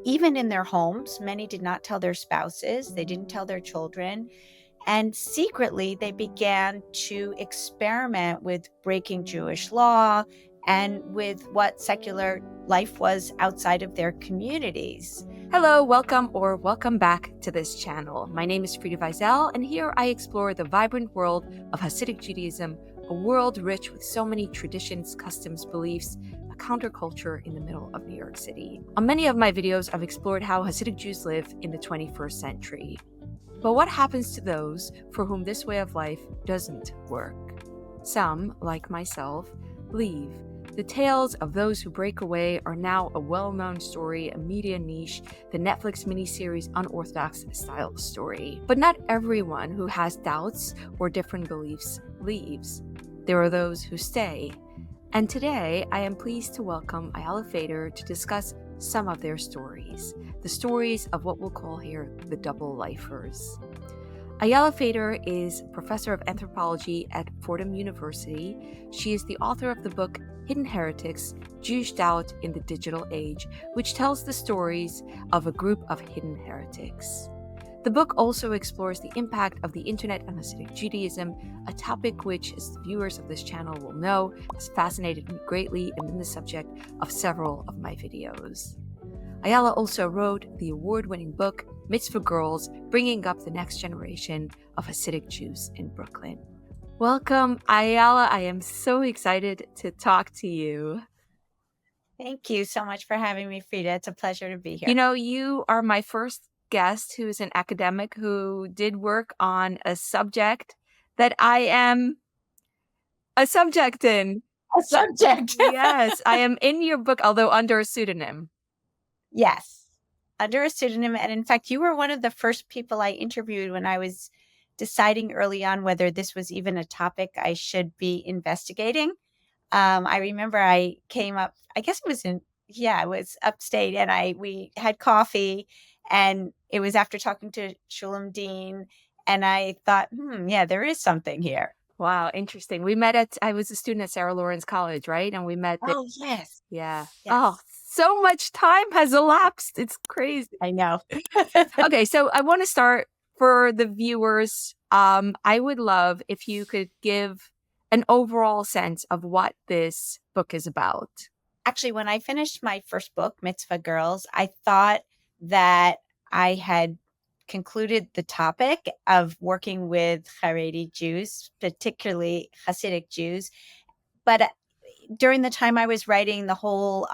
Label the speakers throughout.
Speaker 1: even in their homes. Many did not tell their spouses, they didn't tell their children. And secretly, they began to experiment with breaking Jewish law and with what secular life was outside of their communities.
Speaker 2: Hello, welcome or welcome back to this channel. My name is Frida Wiesel, and here I explore the vibrant world of Hasidic Judaism, a world rich with so many traditions, customs, beliefs, a counterculture in the middle of New York City. On many of my videos, I've explored how Hasidic Jews live in the 21st century. But what happens to those for whom this way of life doesn't work? Some, like myself, leave. The tales of those who break away are now a well-known story, a media niche, the Netflix miniseries Unorthodox Style Story. But not everyone who has doubts or different beliefs leaves. There are those who stay. And today, I am pleased to welcome Ayala Fader to discuss some of their stories, the stories of what we'll call here the double lifers. Ayala Fader is professor of anthropology at Fordham University. She is the author of the book Hidden Heretics, Jewish Doubt in the Digital Age, which tells the stories of a group of hidden heretics. The book also explores the impact of the internet on Hasidic Judaism, a topic which, as the viewers of this channel will know, has fascinated me greatly and been the subject of several of my videos. Ayala also wrote the award-winning book Mitzvah Girls, bringing up the next generation of Hasidic Jews in Brooklyn. Welcome, Ayala. I am so excited to talk to you.
Speaker 1: Thank you so much for having me, Frida. It's a pleasure to be here.
Speaker 2: You know, you are my first guest who is an academic who did work on a subject that I am a subject in.
Speaker 1: A subject.
Speaker 2: Yes, I am in your book, although under a pseudonym.
Speaker 1: Yes, under a pseudonym. And in fact, you were one of the first people I interviewed when I was deciding early on whether this was even a topic I should be investigating. I remember I came up, I guess it was upstate, and we had coffee, and it was after talking to Shulam Dean, and I thought, yeah, there is something here.
Speaker 2: Wow, interesting. I was a student at Sarah Lawrence College, right? And we met there.
Speaker 1: Oh, yes.
Speaker 2: Yeah.
Speaker 1: Yes.
Speaker 2: Oh, so much time has elapsed. It's crazy.
Speaker 1: I know.
Speaker 2: Okay, so I want to start for the viewers. I would love if you could give an overall sense of what this book is about.
Speaker 1: Actually, when I finished my first book, Mitzvah Girls, I thought that I had concluded the topic of working with Haredi Jews, particularly Hasidic Jews. But during the time I was writing, the whole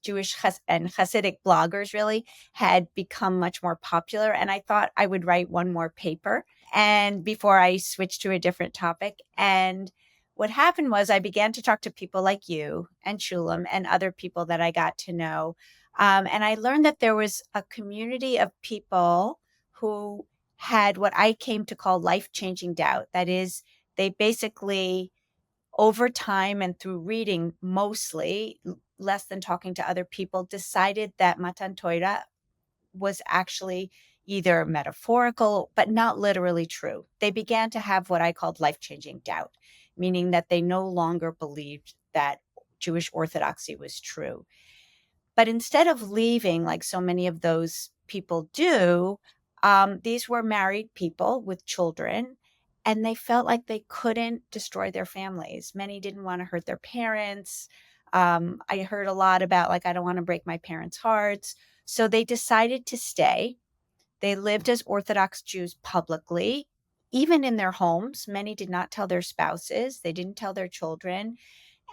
Speaker 1: Jewish and Hasidic bloggers really had become much more popular. And I thought I would write one more paper and before I switched to a different topic. And what happened was I began to talk to people like you and Shulam and other people that I got to know. And I learned that there was a community of people who had what I came to call life-changing doubt. That is, they basically, over time and through reading mostly, less than talking to other people, decided that Matan Torah was actually either metaphorical, but not literally true. They began to have what I called life-changing doubt, meaning that they no longer believed that Jewish orthodoxy was true. But instead of leaving, like so many of those people do, these were married people with children, and they felt like they couldn't destroy their families. Many didn't want to hurt their parents. I heard a lot about, like, I don't want to break my parents' hearts. So they decided to stay. They lived as Orthodox Jews publicly, even in their homes. Many did not tell their spouses. They didn't tell their children.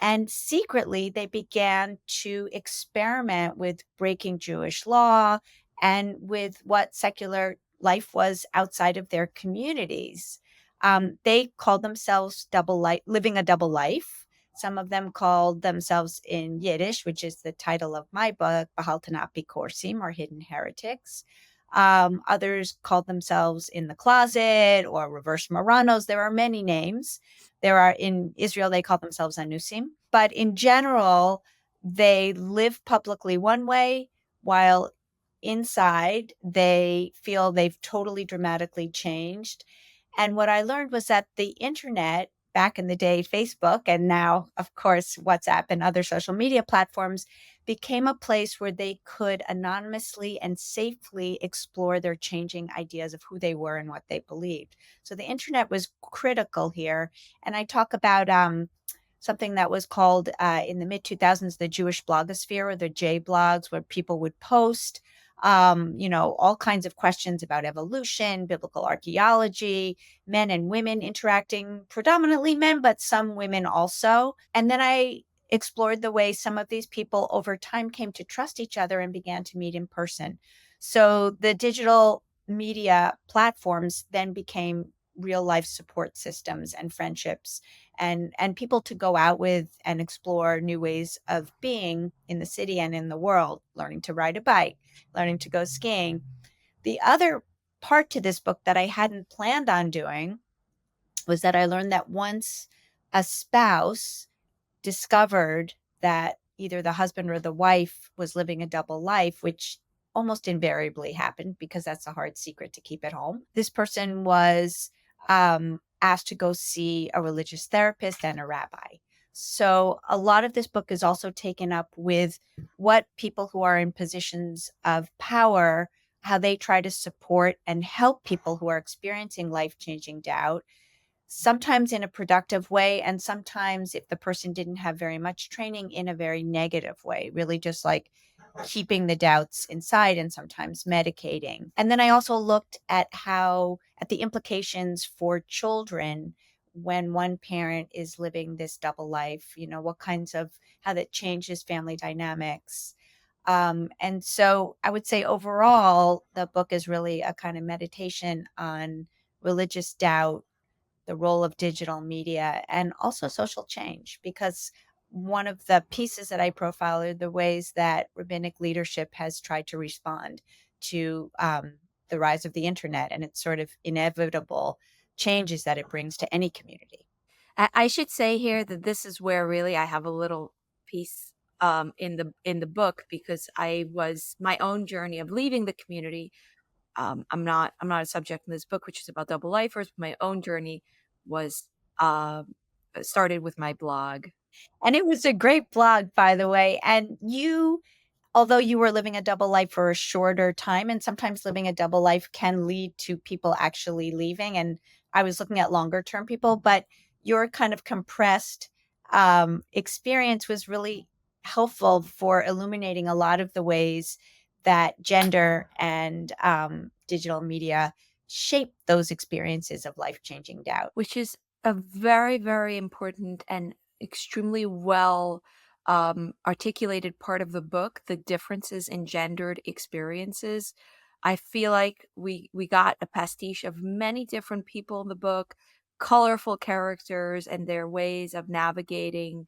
Speaker 1: And secretly, they began to experiment with breaking Jewish law and with what secular life was outside of their communities. They called themselves living a double life. Some of them called themselves in Yiddish, which is the title of my book, Behalten Apikorsim, or Hidden Heretics. Others called themselves in the closet or reverse Marranos. There are many names. In Israel, they call themselves Anusim. But in general, they live publicly one way, while inside they feel they've totally dramatically changed. And what I learned was that the internet back in the day, Facebook, and now, of course, WhatsApp and other social media platforms became a place where they could anonymously and safely explore their changing ideas of who they were and what they believed. So the internet was critical here. And I talk about something that was called in the mid 2000s the Jewish blogosphere, or the J blogs, where people would post all kinds of questions about evolution, biblical archaeology, men and women interacting, predominantly men, but some women also. And then I explored the way some of these people over time came to trust each other and began to meet in person. So the digital media platforms then became real life support systems and friendships, and people to go out with and explore new ways of being in the city and in the world, learning to ride a bike, learning to go skiing. The other part to this book that I hadn't planned on doing was that I learned that once a spouse discovered that either the husband or the wife was living a double life, which almost invariably happened because that's a hard secret to keep at home, this person was asked to go see a religious therapist and a rabbi. So a lot of this book is also taken up with what people who are in positions of power, how they try to support and help people who are experiencing life-changing doubt, sometimes in a productive way, and sometimes, if the person didn't have very much training, in a very negative way, really just like keeping the doubts inside and sometimes medicating. And then I also looked at the implications for children when one parent is living this double life, what kinds of how that changes family dynamics. And so I would say overall, the book is really a kind of meditation on religious doubt, the role of digital media, and also social change, because one of the pieces that I profile are the ways that rabbinic leadership has tried to respond to the rise of the internet and its sort of inevitable changes that it brings to any community.
Speaker 2: I should say here that this is where really I have a little piece in the book, because I was my own journey of leaving the community. I'm not a subject in this book, which is about double lifers. My own journey was started with my blog.
Speaker 1: And it was a great blog, by the way. And you, although you were living a double life for a shorter time, and sometimes living a double life can lead to people actually leaving. And I was looking at longer term people, but your kind of compressed experience was really helpful for illuminating a lot of the ways that gender and digital media shape those experiences of life changing doubt.
Speaker 2: Which is a very, very important and extremely well articulated part of the book, the differences in gendered experiences. I feel like we got a pastiche of many different people in the book, colorful characters and their ways of navigating,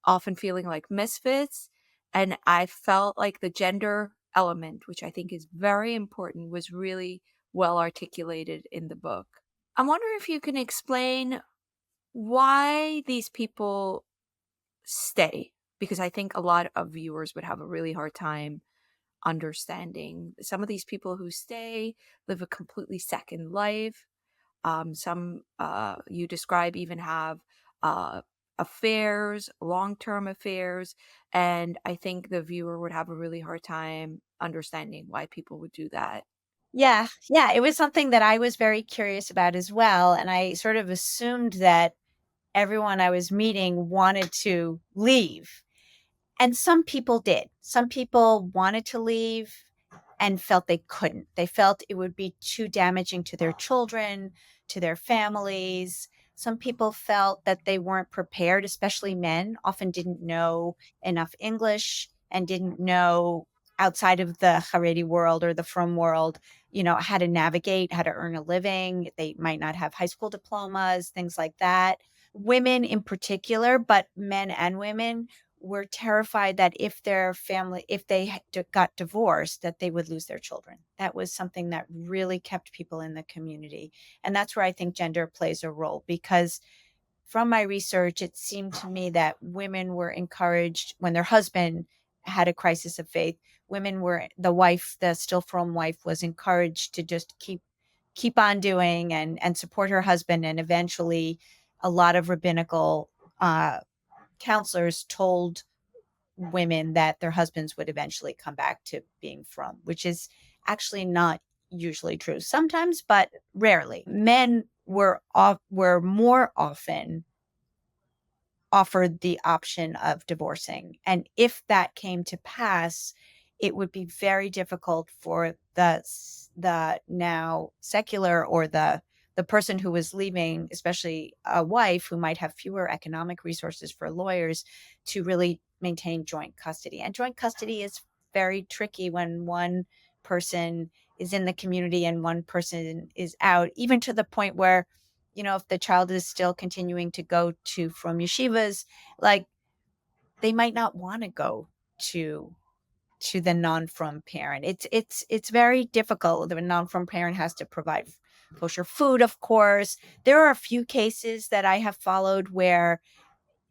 Speaker 2: often feeling like misfits. And I felt like the gender element, which I think is very important, was really well articulated in the book. I'm wondering if you can explain why these people stay, because I think a lot of viewers would have a really hard time understanding. Some of these people who stay live a completely second life. Some you describe even have uh, affairs, long term affairs. And I think the viewer would have a really hard time understanding why people would do that.
Speaker 1: Yeah, yeah, it was something that I was very curious about as well. And I sort of assumed that everyone I was meeting wanted to leave. And some people did. Some people wanted to leave and felt they couldn't. They felt it would be too damaging to their children, to their families. Some people felt that they weren't prepared, especially men, often didn't know enough English and didn't know, outside of the Haredi world or the frum world, how to navigate, how to earn a living. They might not have high school diplomas, things like that. Women in particular, but men and women were terrified that if they got divorced, that they would lose their children. That was something that really kept people in the community. And that's where I think gender plays a role, because from my research, it seemed to me that women were encouraged when their husband had a crisis of faith. The still from wife was encouraged to just keep on doing and support her husband, and eventually a lot of rabbinical uh, counselors told women that their husbands would eventually come back to being from, which is actually not usually true. Sometimes, but rarely. Men were more often offered the option of divorcing. And if that came to pass, it would be very difficult for the now secular or the person who was leaving, especially a wife who might have fewer economic resources for lawyers, to really maintain joint custody. And joint custody is very tricky when one person is in the community and one person is out, even to the point where, if the child is still continuing to go to from yeshivas, like they might not want to go to the non-from parent. It's very difficult. The non-from parent has to provide kosher food, of course. There are a few cases that I have followed where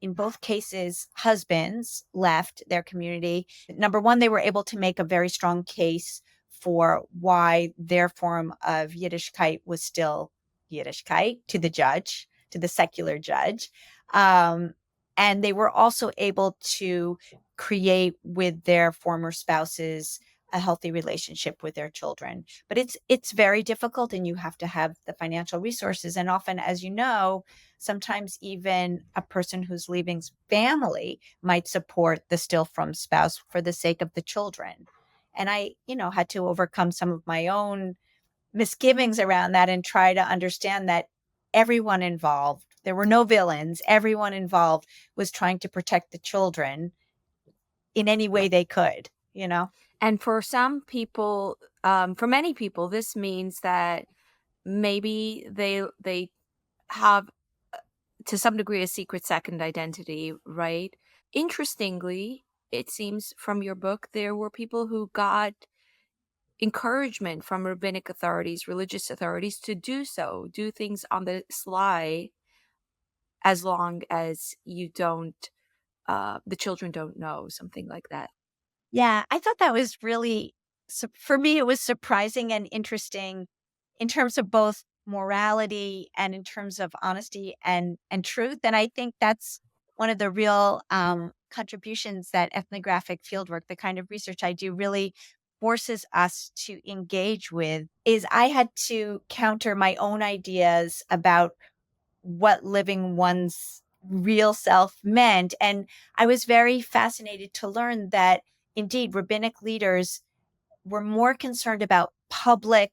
Speaker 1: in both cases, husbands left their community. Number one, they were able to make a very strong case for why their form of Yiddishkeit was still Yiddishkeit to the judge, to the secular judge. And they were also able to create with their former spouses a healthy relationship with their children. But it's very difficult, and you have to have the financial resources. And often, as you know, sometimes even a person who's leaving's family might support the still from spouse for the sake of the children. And I, had to overcome some of my own misgivings around that and try to understand that everyone involved, there were no villains, everyone involved was trying to protect the children in any way they could.
Speaker 2: And for some people, for many people, this means that maybe they have to some degree a secret second identity, right? Interestingly, it seems from your book there were people who got encouragement from rabbinic authorities, religious authorities to do so, do things on the sly as long as you don't the children don't know, something like that.
Speaker 1: Yeah, I thought that was really, for me, it was surprising and interesting in terms of both morality and in terms of honesty and truth. And I think that's one of the real contributions that ethnographic fieldwork, the kind of research I do, really forces us to engage with. Is I had to counter my own ideas about what living one's real self meant. And I was very fascinated to learn that indeed rabbinic leaders were more concerned about public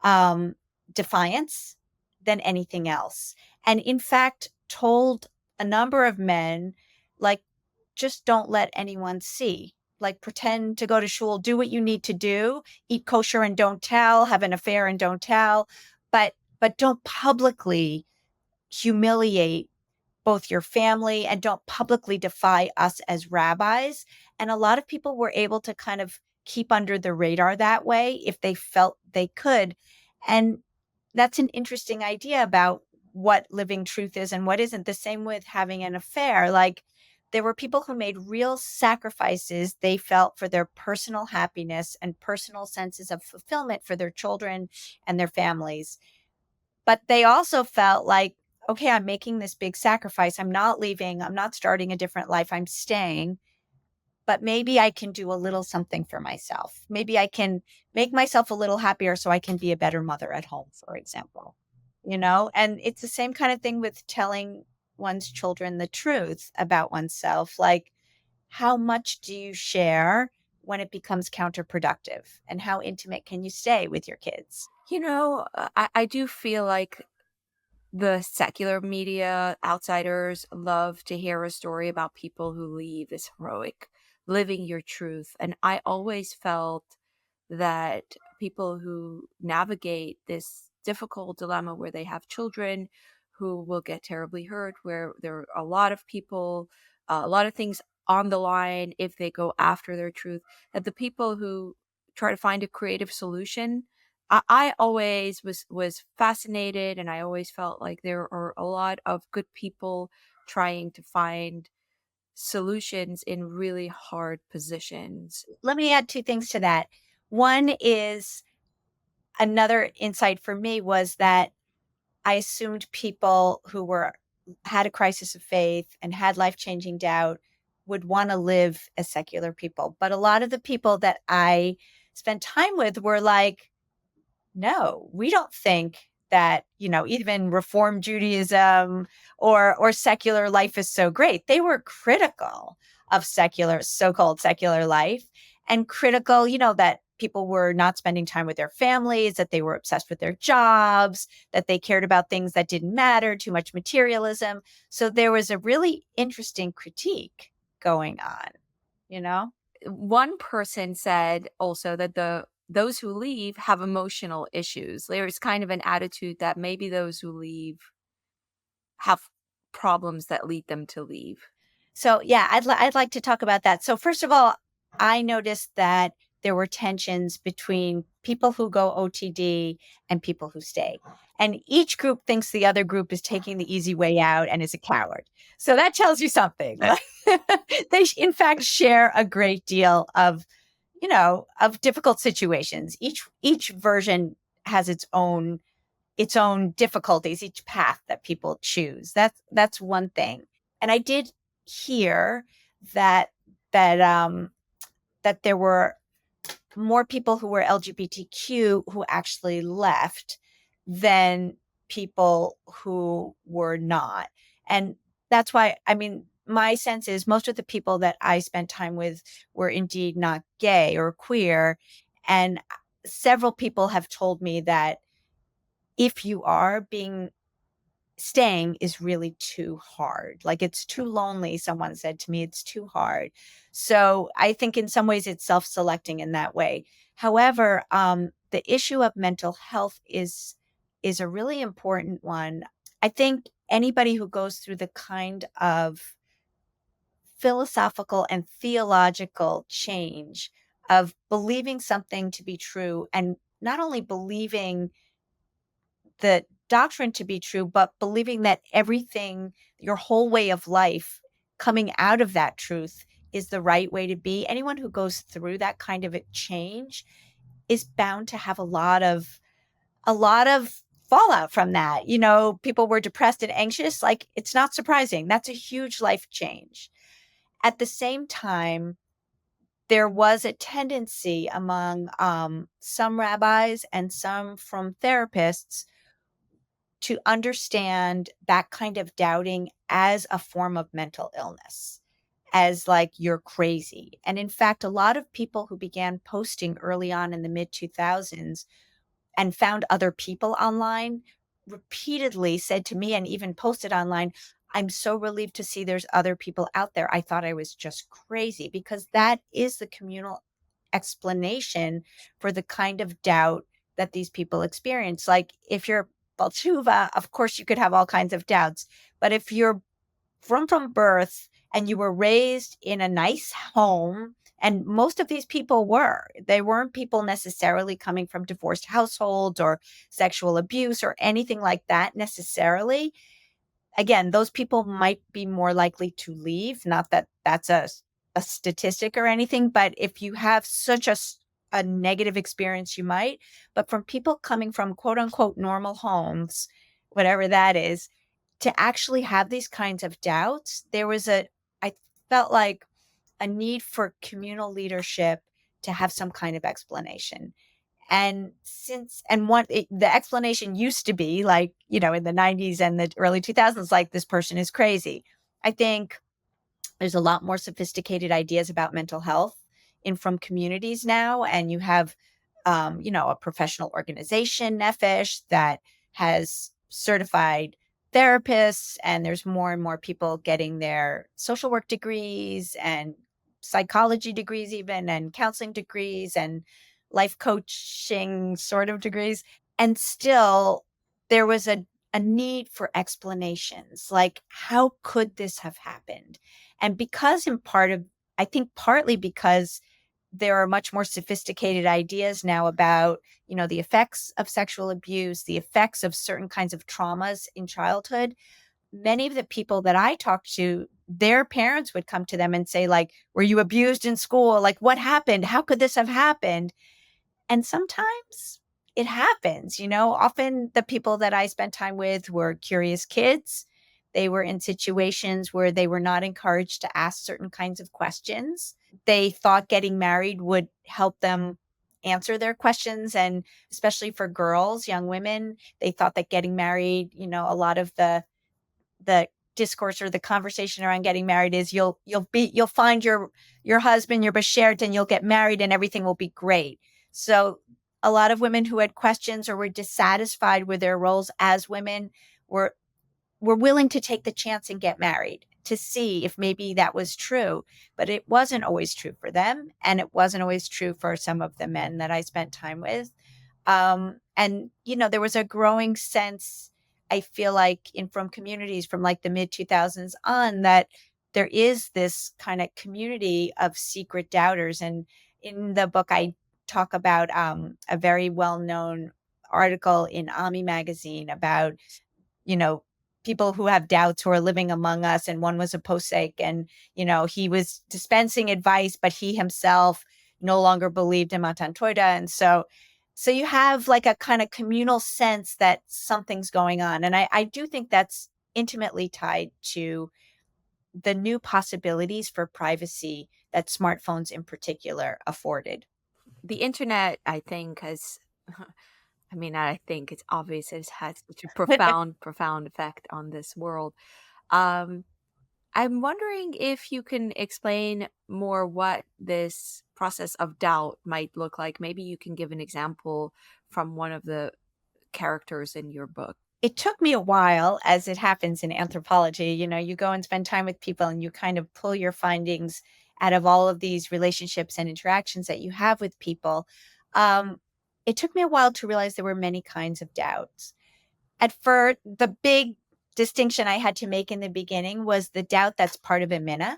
Speaker 1: um, defiance than anything else. And in fact, told a number of men, like, just don't let anyone see. Like, pretend to go to shul, do what you need to do, eat kosher and don't tell, have an affair and don't tell, but don't publicly humiliate both your family and don't publicly defy us as rabbis. And a lot of people were able to kind of keep under the radar that way if they felt they could. And that's an interesting idea about what living truth is and what isn't. The same with having an affair. Like, there were people who made real sacrifices they felt for their personal happiness and personal senses of fulfillment for their children and their families. But they also felt like, okay, I'm making this big sacrifice. I'm not leaving. I'm not starting a different life. I'm staying. But maybe I can do a little something for myself. Maybe I can make myself a little happier so I can be a better mother at home, for example. And it's the same kind of thing with telling one's children the truth about oneself. Like, how much do you share when it becomes counterproductive? And how intimate can you stay with your kids?
Speaker 2: I do feel like the secular media outsiders love to hear a story about people who leave this heroic living your truth. And I always felt that people who navigate this difficult dilemma where they have children who will get terribly hurt, where there are a lot of people, a lot of things on the line if they go after their truth, that the people who try to find a creative solution, I always was fascinated, and I always felt like there are a lot of good people trying to find solutions in really hard positions.
Speaker 1: Let me add two things to that. One is, another insight for me was that I assumed people who were had a crisis of faith and had life-changing doubt would want to live as secular people. But a lot of the people that I spent time with were like, no, we don't think that, even Reform Judaism or secular life is so great. They were critical of so-called secular life, and critical, that people were not spending time with their families, that they were obsessed with their jobs, that they cared about things that didn't matter, too much materialism. So there was a really interesting critique going on, you know?
Speaker 2: One person said also that those who leave have emotional issues. There's kind of an attitude that maybe those who leave have problems that lead them to leave.
Speaker 1: So yeah, I'd like to talk about that. So first of all, I noticed that there were tensions between people who go OTD and people who stay. And each group thinks the other group is taking the easy way out and is a coward. So that tells you something. They in fact share a great deal of, of difficult situations. Each version has its own difficulties, each path that people choose. That's one thing. And I did hear that that there were more people who were LGBTQ who actually left than people who were not. And that's why, I mean, my sense is most of the people that I spent time with were indeed not gay or queer. And several people have told me that if you are staying is really too hard. Like it's too lonely. Someone said to me, it's too hard. So I think in some ways it's self-selecting in that way. However, the issue of mental health is a really important one. I think anybody who goes through the kind of philosophical and theological change of believing something to be true, and not only believing the doctrine to be true, but believing that everything, your whole way of life coming out of that truth is the right way to be. Anyone who goes through that kind of a change is bound to have a lot of fallout from that. People were depressed and anxious. Like, it's not surprising. That's a huge life change. At the same time, there was a tendency among some rabbis and some from therapists to understand that kind of doubting as a form of mental illness, as like you're crazy. And in fact, a lot of people who began posting early on in the mid 2000s and found other people online repeatedly said to me and even posted online, I'm so relieved to see there's other people out there. I thought I was just crazy, because that is the communal explanation for the kind of doubt that these people experience. Like, if you're Balchuva, of course you could have all kinds of doubts. But if you're from birth and you were raised in a nice home, and most of these people they weren't people necessarily coming from divorced households or sexual abuse or anything like that necessarily. Again, those people might be more likely to leave. Not that that's a statistic or anything, but if you have such a negative experience, you might. But from people coming from quote unquote normal homes, whatever that is, to actually have these kinds of doubts, I felt like a need for communal leadership to have some kind of explanation. The explanation used to be like, in the 90s and the early 2000s, like, this person is crazy. I think there's a lot more sophisticated ideas about mental health from communities now. And you have, a professional organization, Nefesh, that has certified therapists, and there's more and more people getting their social work degrees and psychology degrees even, and counseling degrees and life coaching sort of degrees. And still there was a need for explanations. Like, how could this have happened? And because I think partly because there are much more sophisticated ideas now about, the effects of sexual abuse, the effects of certain kinds of traumas in childhood. Many of the people that I talked to, their parents would come to them and say, like, were you abused in school? Like, what happened? How could this have happened? And sometimes it happens. Often the people that I spent time with were curious kids. They were in situations where they were not encouraged to ask certain kinds of questions. They thought getting married would help them answer their questions. And especially for girls, young women, they thought that getting married, a lot of the discourse or the conversation around getting married is you'll find your husband, your bashert, and you'll get married and everything will be great. So a lot of women who had questions or were dissatisfied with their roles as women were were willing to take the chance and get married to see if maybe that was true. But it wasn't always true for them. And it wasn't always true for some of the men that I spent time with. And there was a growing sense, I feel like, in from communities from like the mid 2000s on, that there is this kind of community of secret doubters. And in the book, I talk about a very well known article in Ami magazine about you know, people who have doubts who are living among us. And one was a posek, and, he was dispensing advice, but he himself no longer believed in Matan Torah. And so you have like a kind of communal sense that something's going on. And I do think that's intimately tied to the new possibilities for privacy that smartphones in particular afforded.
Speaker 2: The internet, I think, has, I mean, I think it's obvious it's had such a profound, profound effect on this world. Um, I'm wondering if you can explain more what this process of doubt might look like. Maybe you can give an example from one of the characters in your book.
Speaker 1: It took me a while, as it happens in anthropology. You go and spend time with people and you kind of pull your findings out of all of these relationships and interactions that you have with people. Um, it took me a while to realize there were many kinds of doubts. At first, the big distinction I had to make in the beginning was the doubt that's part of emuna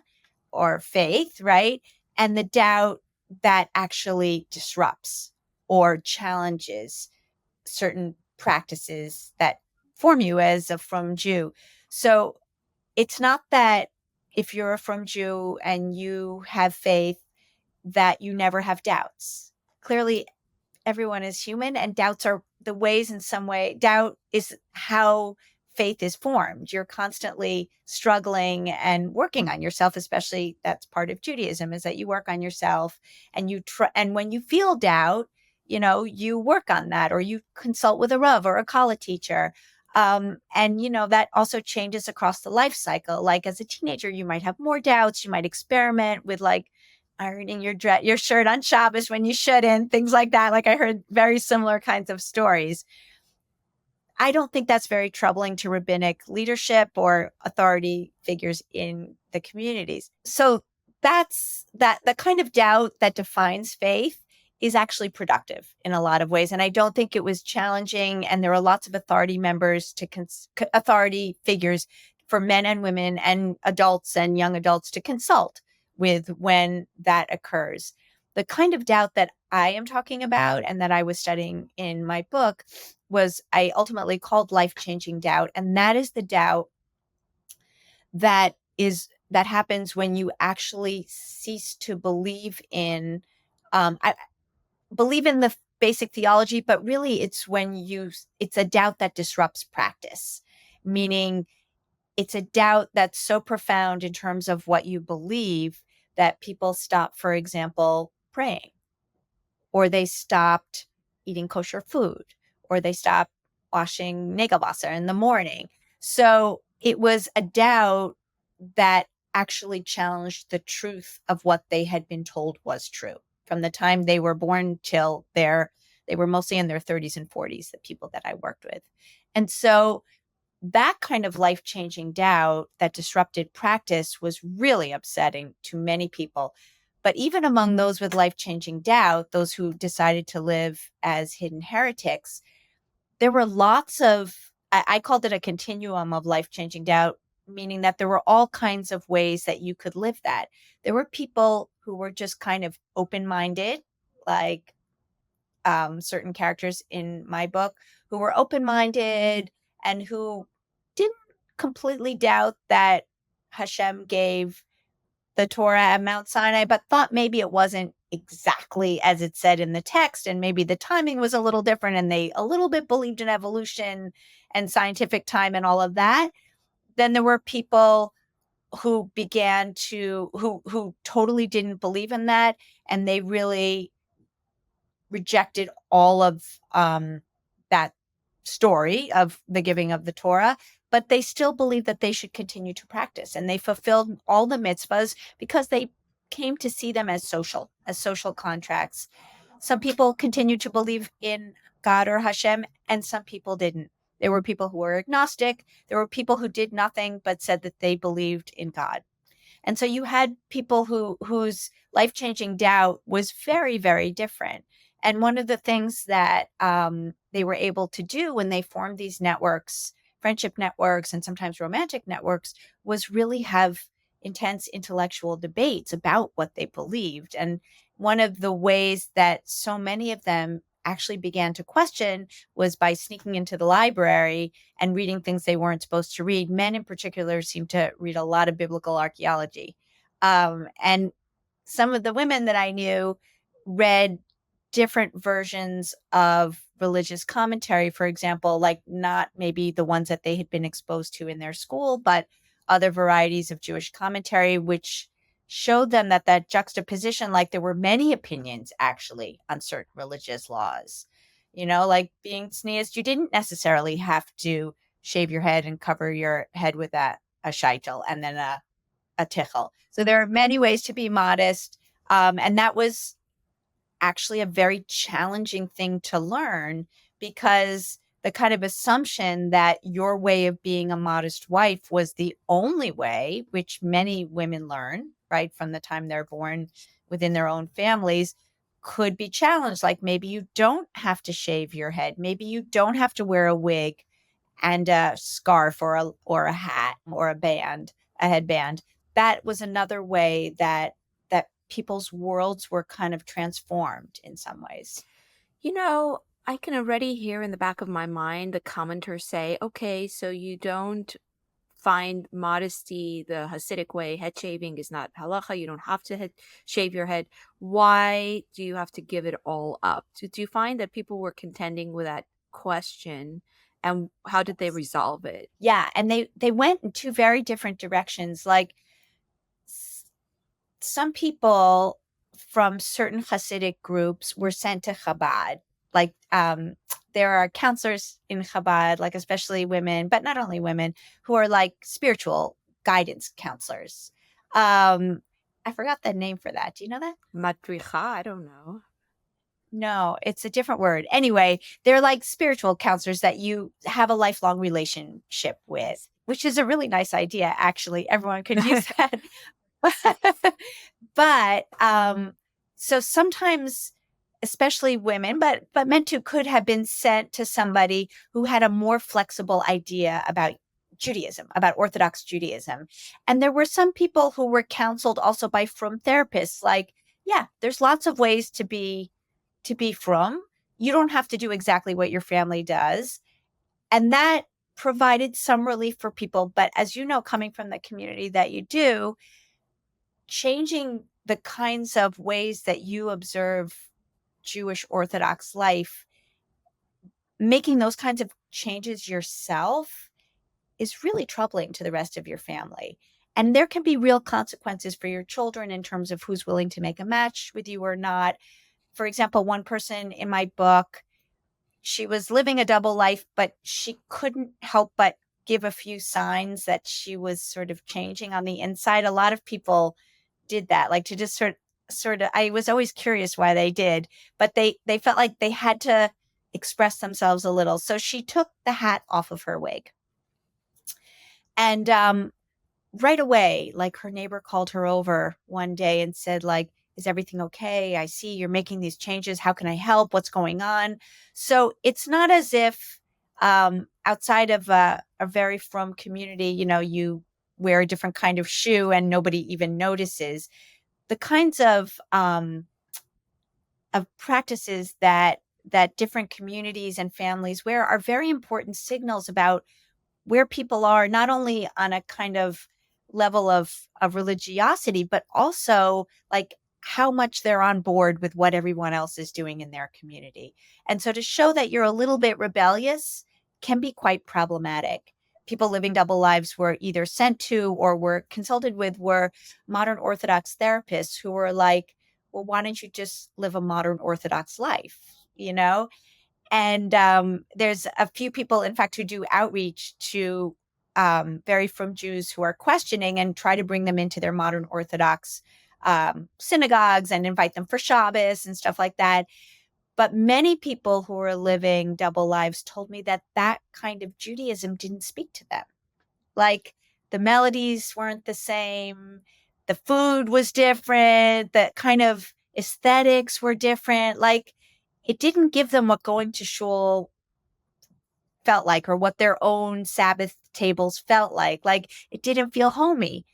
Speaker 1: or faith, right? And the doubt that actually disrupts or challenges certain practices that form you as a Frum Jew. So it's not that if you're a Frum Jew and you have faith that you never have doubts. Clearly, everyone is human, and doubts are the ways, in some way doubt is how faith is formed. You're constantly struggling and working on yourself. Especially, that's part of Judaism, is that you work on yourself and and when you feel doubt, you work on that, or you consult with a rav or a kala teacher. And that also changes across the life cycle. Like as a teenager, you might have more doubts. You might experiment with like ironing your shirt on Shabbos when you shouldn't, things like that. Like I heard very similar kinds of stories. I don't think that's very troubling to rabbinic leadership or authority figures in the communities. So that's the kind of doubt that defines faith is actually productive in a lot of ways. And I don't think it was challenging. And there are lots of authority members authority figures for men and women and adults and young adults to consult with when that occurs. The kind of doubt that I am talking about and that I was studying in my book was I ultimately called life-changing doubt. And that is the doubt that happens when you actually cease to believe in I believe in the basic theology, but really it's it's a doubt that disrupts practice, meaning it's a doubt that's so profound in terms of what you believe that people stop, for example, praying, or they stopped eating kosher food, or they stopped washing Nagelwasser in the morning. So it was a doubt that actually challenged the truth of what they had been told was true from the time they were born till they were mostly in their 30s and 40s, the people that I worked with. And so that kind of life-changing doubt that disrupted practice was really upsetting to many people. But even among those with life-changing doubt, those who decided to live as hidden heretics, there were lots of, I called it a continuum of life-changing doubt, meaning that there were all kinds of ways that you could live that. There were people who were just kind of open-minded, like certain characters in my book who were open-minded and who didn't completely doubt that Hashem gave the Torah at Mount Sinai, but thought maybe it wasn't exactly as it said in the text. And maybe the timing was a little different and they a little bit believed in evolution and scientific time and all of that. then there were people who began to who totally didn't believe in that, and they really rejected all of that story of the giving of the Torah, but they still believed that they should continue to practice, and they fulfilled all the mitzvahs because they came to see them as social contracts. Some people continued to believe in God or Hashem, and some people didn't. There were people who were agnostic. There were people who did nothing but said that they believed in God. And so you had people whose life-changing doubt was very, very different. And one of the things that they were able to do when they formed these networks, friendship networks, and sometimes romantic networks, was really have intense intellectual debates about what they believed. And one of the ways that so many of them actually began to question was by sneaking into the library and reading things they weren't supposed to read. Men in particular seem to read a lot of biblical archaeology. And some of the women that I knew read different versions of religious commentary, for example, like not maybe the ones that they had been exposed to in their school, but other varieties of Jewish commentary, which showed them that that juxtaposition, like there were many opinions actually on certain religious laws. Like being tznius, you didn't necessarily have to shave your head and cover your head with a sheitel and then a tichel. So there are many ways to be modest. And that was actually a very challenging thing to learn, because the kind of assumption that your way of being a modest wife was the only way, which many women learn, right, from the time they're born within their own families, could be challenged. Like maybe you don't have to shave your head. Maybe you don't have to wear a wig and a scarf or a hat or a headband. That was another way that people's worlds were kind of transformed in some ways.
Speaker 2: You know, I can already hear in the back of my mind the commenter say, okay, so you don't find modesty the Hasidic way. Head shaving is not halacha. You don't have to shave your head. Why do you have to give it all up? Do you find that people were contending with that question, and how did they resolve it?
Speaker 1: Yeah, and they went in two very different directions. Like some people from certain Hasidic groups were sent to Chabad. Like there are counselors in Chabad, like especially women, but not only women, who are like spiritual guidance counselors. I forgot the name for that. Do you know that?
Speaker 2: Madricha, I don't know.
Speaker 1: No, it's a different word. Anyway, they're like spiritual counselors that you have a lifelong relationship with, which is a really nice idea, actually. Everyone could use that. But so sometimes, especially women, but men too, could have been sent to somebody who had a more flexible idea about Judaism, about Orthodox Judaism. And there were some people who were counseled also by frum therapists, like, yeah, there's lots of ways to be frum. You don't have to do exactly what your family does. And that provided some relief for people. But as you know, coming from the community that you do, changing the kinds of ways that you observe Jewish Orthodox life, making those kinds of changes yourself is really troubling to the rest of your family. And there can be real consequences for your children in terms of who's willing to make a match with you or not. For example, one person in my book, she was living a double life, but she couldn't help but give a few signs that she was sort of changing on the inside. A lot of people did that, like to just sort of, I was always curious why they did, but they felt like they had to express themselves a little. So she took the hat off of her wig. And right away, like her neighbor called her over one day and said, like, is everything okay? I see you're making these changes. How can I help? What's going on? So it's not as if outside of a very frum community, you wear a different kind of shoe and nobody even notices. The kinds of practices that different communities and families wear are very important signals about where people are, not only on a kind of level of religiosity, but also like how much they're on board with what everyone else is doing in their community. And so to show that you're a little bit rebellious can be quite problematic. people living double lives were either sent to or were consulted with were modern Orthodox therapists who were like, well, why don't you just live a modern Orthodox life? You know? And there's a few people, in fact, who do outreach to very frum Jews who are questioning and try to bring them into their modern Orthodox synagogues and invite them for Shabbos and stuff like that. But many people who are living double lives told me that that kind of Judaism didn't speak to them. Like the melodies weren't the same, the food was different, the kind of aesthetics were different. Like it didn't give them what going to shul felt like or what their own Sabbath tables felt like. Like it didn't feel homey.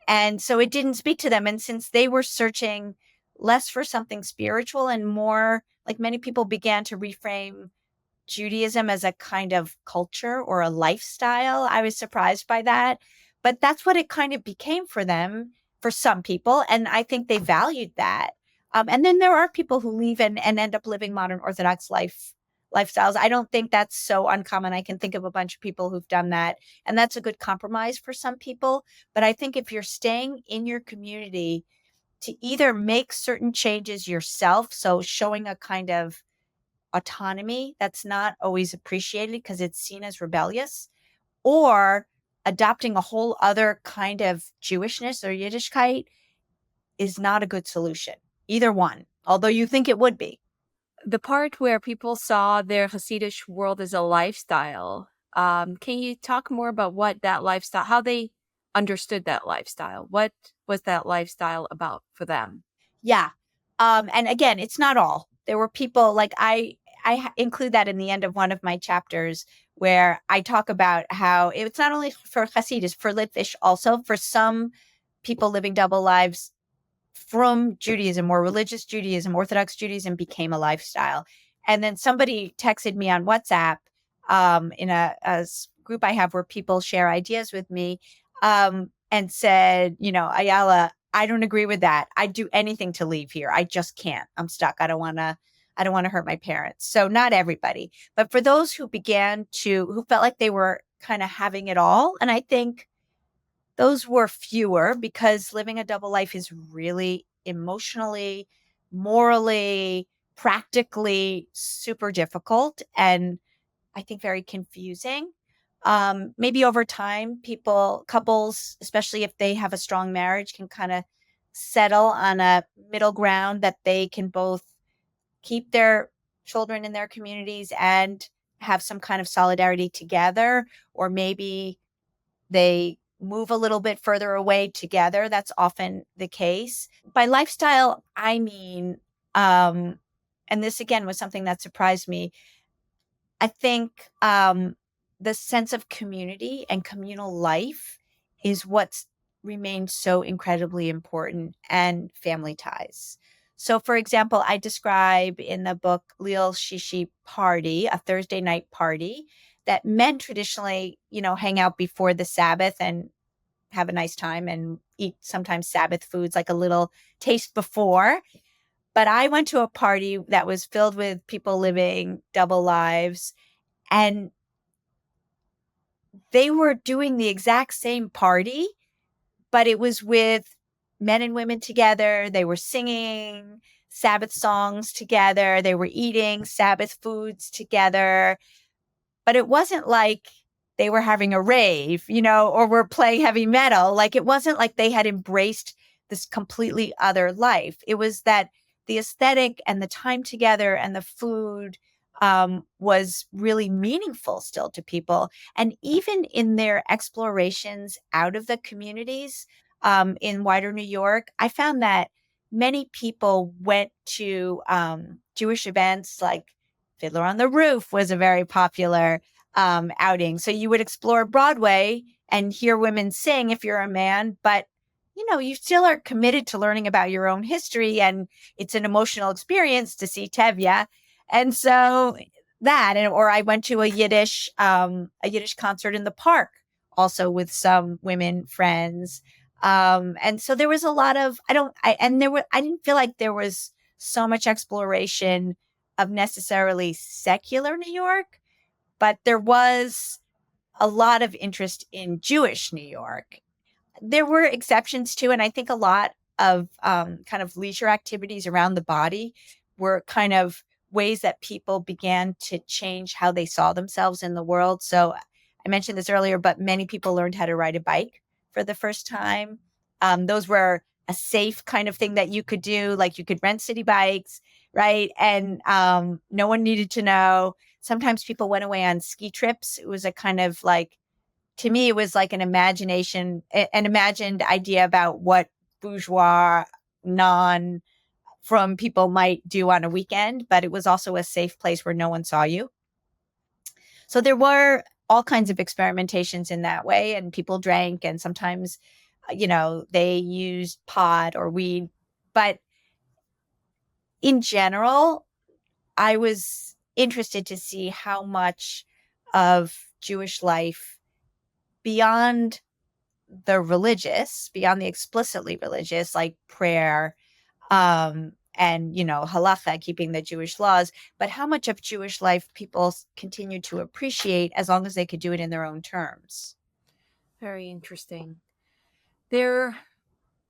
Speaker 1: And so it didn't speak to them. And since they were searching less for something spiritual and more, like many people began to reframe Judaism as a kind of culture or a lifestyle. I was surprised by that. But that's what it kind of became for them, for some people. And I think they valued that. And then there are people who leave and end up living modern Orthodox lifestyles. I don't think that's so uncommon. I can think of a bunch of people who've done that. And that's a good compromise for some people. But I think if you're staying in your community to either make certain changes yourself, so showing a kind of autonomy that's not always appreciated because it's seen as rebellious, or adopting a whole other kind of Jewishness or Yiddishkeit is not a good solution. Either one, although you think it would be.
Speaker 2: The part where people saw their Hasidic world as a lifestyle, can you talk more about what that lifestyle, how they understood that lifestyle? What was that lifestyle about for them?
Speaker 1: Yeah. And again, it's not all. There were people like include that in the end of one of my chapters where I talk about how it's not only for Hasidus, for Litvish also, for some people living double lives from Judaism or religious Judaism, Orthodox Judaism became a lifestyle. And then somebody texted me on WhatsApp in a group I have where people share ideas with me and said, you know, Ayala, I don't agree with that. I'd do anything to leave here. I just can't. I'm stuck. I don't want to hurt my parents. So not everybody, but for those who who felt like they were kind of having it all. And I think those were fewer because living a double life is really emotionally, morally, practically super difficult and I think very confusing. Maybe over time, couples, especially if they have a strong marriage, can kind of settle on a middle ground that they can both keep their children in their communities and have some kind of solidarity together, or maybe they move a little bit further away together. That's often the case. By lifestyle, I mean, and this again was something that surprised me. I think the sense of community and communal life is what's remained so incredibly important, and family ties. So, for example, I describe in the book Lil Shishi Party, a Thursday night party that men traditionally, you know, hang out before the Sabbath and have a nice time and eat sometimes Sabbath foods like a little taste before. But I went to a party that was filled with people living double lives, and they were doing the exact same party, but it was with men and women together. They were singing Sabbath songs together. They were eating Sabbath foods together. But it wasn't like they were having a rave, you know, or were playing heavy metal. Like it wasn't like they had embraced this completely other life. It was that the aesthetic and the time together and the food was really meaningful still to people. And even in their explorations out of the communities in wider New York, I found that many people went to Jewish events like Fiddler on the Roof was a very popular outing. So you would explore Broadway and hear women sing if you're a man, but you know, you still are committed to learning about your own history, and it's an emotional experience to see Tevye. And so or I went to a Yiddish concert in the park, also with some women friends. And so there was a lot of, I didn't feel like there was so much exploration of necessarily secular New York, but there was a lot of interest in Jewish New York. There were exceptions too, and I think a lot of kind of leisure activities around the body were kind of ways that people began to change how they saw themselves in the world. So I mentioned this earlier, but many people learned how to ride a bike for the first time. Those were a safe kind of thing that you could do, like you could rent city bikes, right? And no one needed to know. Sometimes people went away on ski trips. It was a kind of like, to me, it was like an imagined idea about what bourgeois non from people might do on a weekend, but it was also a safe place where no one saw you. So there were all kinds of experimentations in that way, and people drank, and sometimes, they used pot or weed. But in general, I was interested to see how much of Jewish life beyond beyond the explicitly religious, like prayer, and halacha, keeping the Jewish laws, but how much of Jewish life people continue to appreciate as long as they could do it in their own terms.
Speaker 2: Very interesting. There,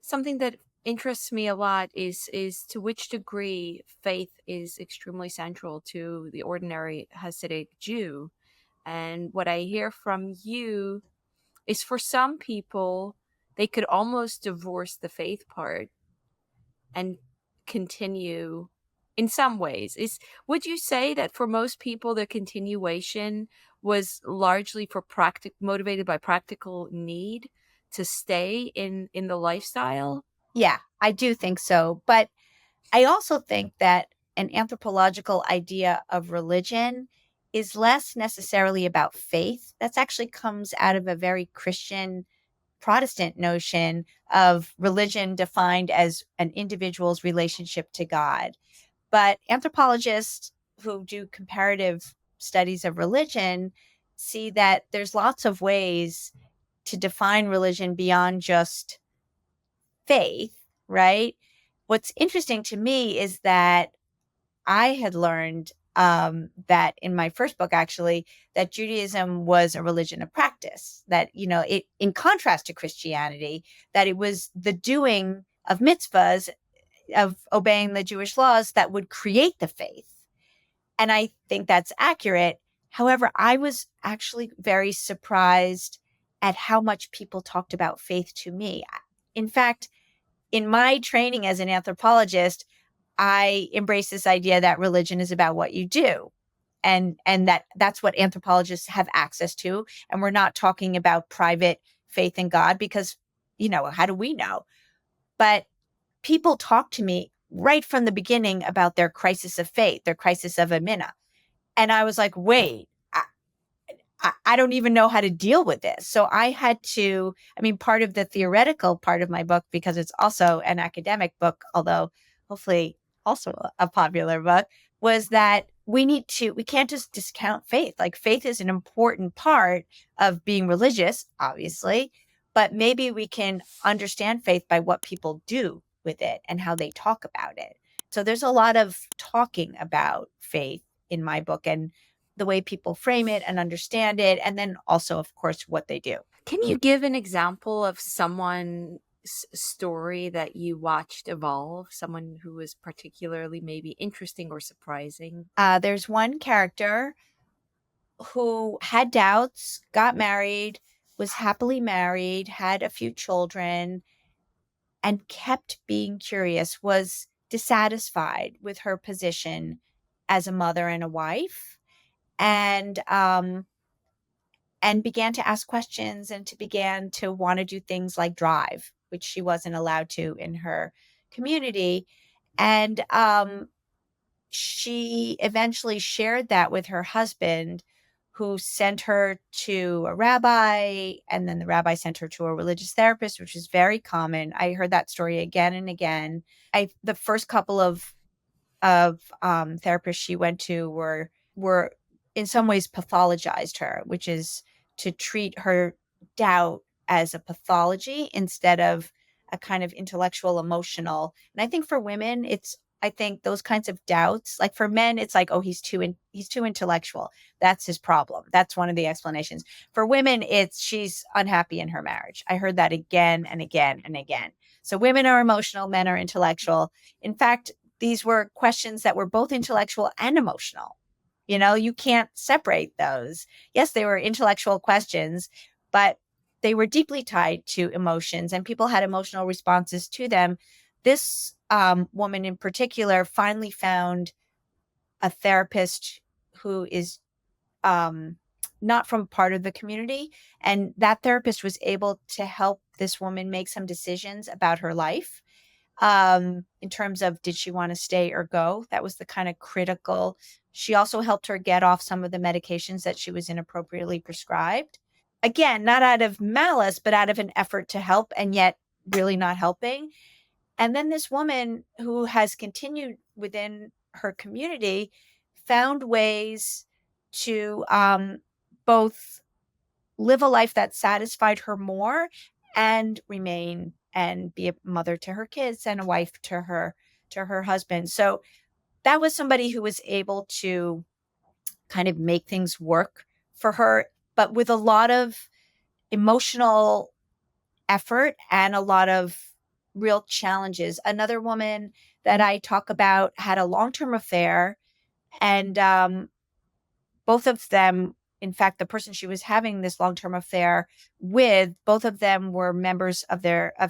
Speaker 2: something that interests me a lot is to which degree faith is extremely central to the ordinary Hasidic Jew. And what I hear from you is for some people, they could almost divorce the faith part and continue in some ways. Is would you say that for most people the continuation was largely for motivated by practical need to stay in the lifestyle?
Speaker 1: Yeah, I do think so. But I also think that an anthropological idea of religion is less necessarily about faith. That's actually comes out of a very Christian Protestant notion of religion defined as an individual's relationship to God. But anthropologists who do comparative studies of religion see that there's lots of ways to define religion beyond just faith, right? What's interesting to me is that I had learned that in my first book, actually, that Judaism was a religion of practice, that, it, in contrast to Christianity, that it was the doing of mitzvahs, of obeying the Jewish laws that would create the faith. And I think that's accurate. However, I was actually very surprised at how much people talked about faith to me. In fact, in my training as an anthropologist, I embrace this idea that religion is about what you do. And that's what anthropologists have access to. And we're not talking about private faith in God because, how do we know? But people talk to me right from the beginning about their crisis of faith, their crisis of Amina. And I was like, wait, I don't even know how to deal with this. So I had to, part of the theoretical part of my book, because it's also an academic book, although hopefully also a popular book, was that we can't just discount faith. Like faith is an important part of being religious, obviously, but maybe we can understand faith by what people do with it and how they talk about it. So there's a lot of talking about faith in my book, and the way people frame it and understand it, and then also, of course, what they do.
Speaker 2: Can you give an example of someone's story that you watched evolve, someone who was particularly maybe interesting or surprising?
Speaker 1: There's one character who had doubts, got married, was happily married, had a few children, and kept being curious, was dissatisfied with her position as a mother and a wife, and began to ask questions and began to want to do things like drive, which she wasn't allowed to in her community. And she eventually shared that with her husband, who sent her to a rabbi, and then the rabbi sent her to a religious therapist, which is very common. I heard that story again and again. The first couple of therapists she went to were in some ways pathologized her, which is to treat her doubt as a pathology instead of a kind of intellectual, emotional. And I think for women, it's I think those kinds of doubts, like for men, it's like, oh, he's too intellectual. That's his problem. That's one of the explanations. For women, it's she's unhappy in her marriage. I heard that again and again and again. So women are emotional, men are intellectual. In fact, these were questions that were both intellectual and emotional. You know, you can't separate those. Yes, they were intellectual questions, but they were deeply tied to emotions, and people had emotional responses to them. This woman in particular finally found a therapist who is um, not from part of the community. And that therapist was able to help this woman make some decisions about her life, in terms of did she want to stay or go. That was the kind of critical. She also helped her get off some of the medications that she was inappropriately prescribed. Again, not out of malice, but out of an effort to help, and yet really not helping. And then this woman who has continued within her community found ways to both live a life that satisfied her more and remain and be a mother to her kids and a wife to her husband. So that was somebody who was able to kind of make things work for her, but with a lot of emotional effort and a lot of real challenges. Another woman that I talk about had a long-term affair, and both of them, in fact, the person she was having this long-term affair with, both of them were members of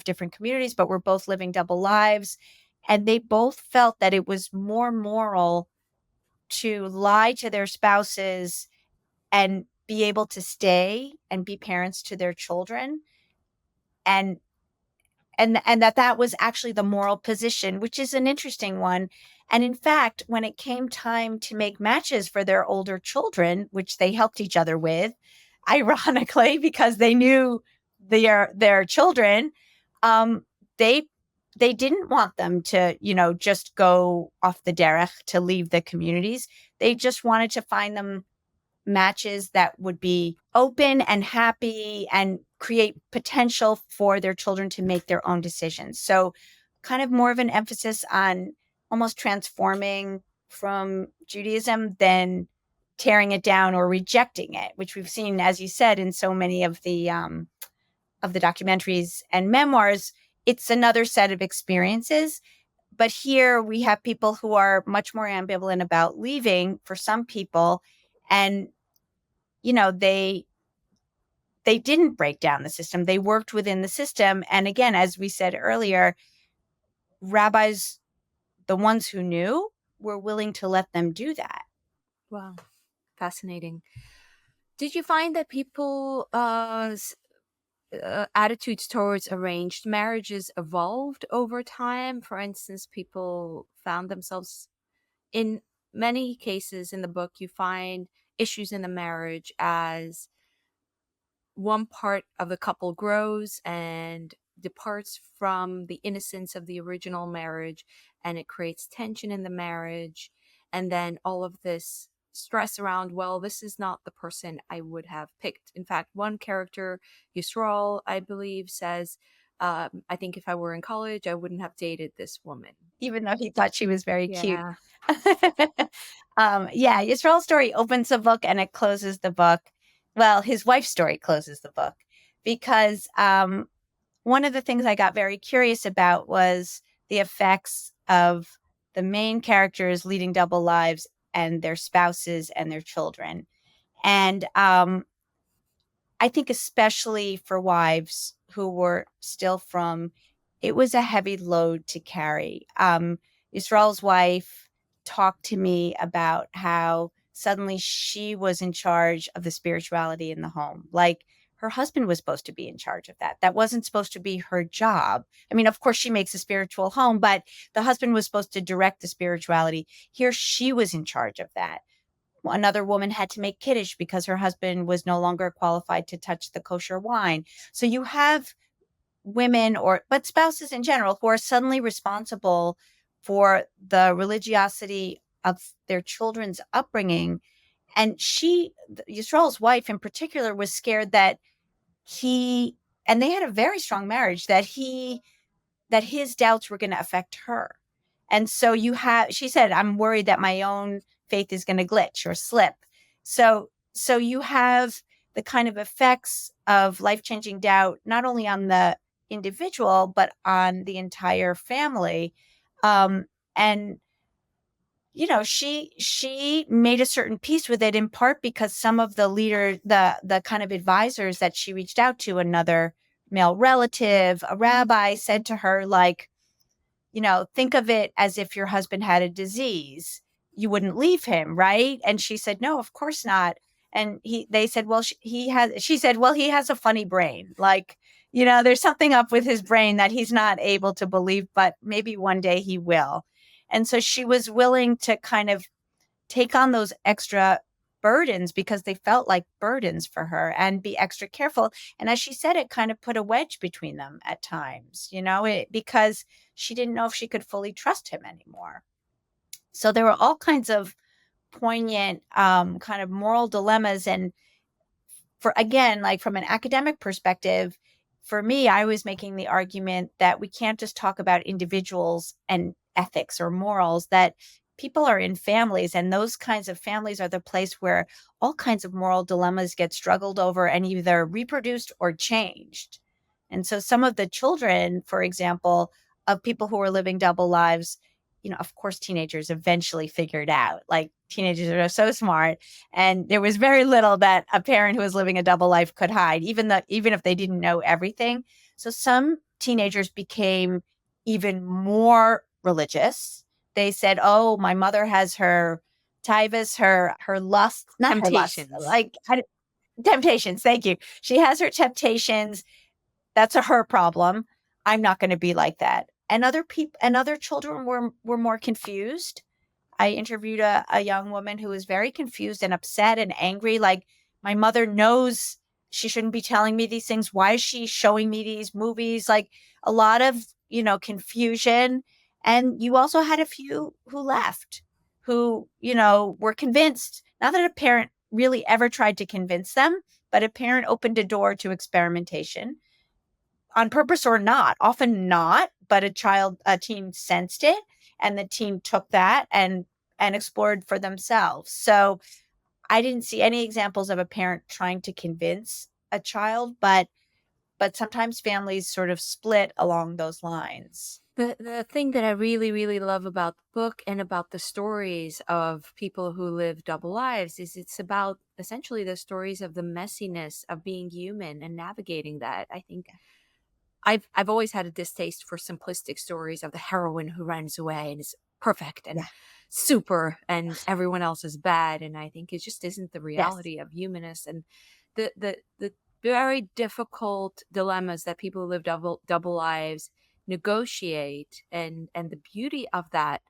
Speaker 1: different communities, but were both living double lives, and they both felt that it was more moral to lie to their spouses and be able to stay and be parents to their children, and that was actually the moral position, which is an interesting one. And in fact, when it came time to make matches for their older children, which they helped each other with, ironically, because they knew their children, um, they they didn't want them to, just go off the derech, to leave the communities. They just wanted to find them matches that would be open and happy and create potential for their children to make their own decisions. So, kind of more of an emphasis on almost transforming from Judaism than tearing it down or rejecting it, which we've seen, as you said, in so many of the documentaries and memoirs. It's another set of experiences. But here we have people who are much more ambivalent about leaving for some people. And they didn't break down the system. They worked within the system. And again, as we said earlier, rabbis, the ones who knew, were willing to let them do that.
Speaker 2: Wow, fascinating. Did you find that people attitudes towards arranged marriages evolved over time? For instance, people found themselves in many cases in the book, you find issues in the marriage as one part of the couple grows and departs from the innocence of the original marriage, and it creates tension in the marriage, and then all of this stress around, well, this is not the person I would have picked. In fact, one character, Yisrael, I believe, says, I think if I were in college I wouldn't have dated this woman.
Speaker 1: Even though he thought she was very cute.
Speaker 2: Yeah.
Speaker 1: Yeah, Yisrael's story opens the book and it closes the book. Well, his wife's story closes the book because one of the things I got very curious about was the effects of the main characters leading double lives and their spouses and their children. And I think especially for wives who were still from, it was a heavy load to carry. Israel's wife talked to me about how suddenly she was in charge of the spirituality in the home. Like her husband was supposed to be in charge of that. That wasn't supposed to be her job. I mean, of course, she makes a spiritual home, but the husband was supposed to direct the spirituality. Here, she was in charge of that. Another woman had to make kiddush because her husband was no longer qualified to touch the kosher wine. So you have women but spouses in general who are suddenly responsible for the religiosity of their children's upbringing. And Yisrael's wife in particular, was scared that and they had a very strong marriage, that his doubts were going to affect her. And so she said, I'm worried that my own faith is going to glitch or slip. So you have the kind of effects of life-changing doubt, not only on the individual, but on the entire family. Um, and she made a certain peace with it, in part because some of the kind of advisors that she reached out to, another male relative, a rabbi, said to her, like, think of it as if your husband had a disease. You wouldn't leave him, right? And she said, no, of course not. And they said, well, she said, well, he has a funny brain. Like, there's something up with his brain that he's not able to believe, but maybe one day he will. And so she was willing to kind of take on those extra burdens because they felt like burdens for her, and be extra careful. And as she said, it kind of put a wedge between them at times, because she didn't know if she could fully trust him anymore. So there were all kinds of poignant kind of moral dilemmas. And for, again, like from an academic perspective, for me, I was making the argument that we can't just talk about individuals and ethics or morals, that people are in families, and those kinds of families are the place where all kinds of moral dilemmas get struggled over and either reproduced or changed. And so some of the children, for example, of people who were living double lives, of course, teenagers eventually figured out, like, teenagers are so smart. And there was very little that a parent who was living a double life could hide, even if they didn't know everything. So some teenagers became even more religious. They said, oh, my mother has her taivas, her lust, not her lust,
Speaker 2: Temptations.
Speaker 1: like, temptations. Thank you. She has her temptations. That's her problem. I'm not going to be like that. And other children were more confused. I interviewed a young woman who was very confused and upset and angry. Like, my mother knows she shouldn't be telling me these things. Why is she showing me these movies? Like, a lot of, confusion. And you also had a few who left, who, were convinced. Not that a parent really ever tried to convince them, but a parent opened a door to experimentation, on purpose or not, often not, but a teen sensed it, and the teen took that and explored for themselves. So I didn't see any examples of a parent trying to convince a child, but sometimes families sort of split along those lines.
Speaker 2: The thing that I really, really love about the book and about the stories of people who live double lives is it's about essentially the stories of the messiness of being human and navigating that. I think I've always had a distaste for simplistic stories of the heroine who runs away and is perfect and
Speaker 1: Yeah.
Speaker 2: super and everyone else is bad. And I think it just isn't the
Speaker 1: Yes.
Speaker 2: reality of humanness and the very difficult dilemmas that people who live double lives negotiate, and the beauty of that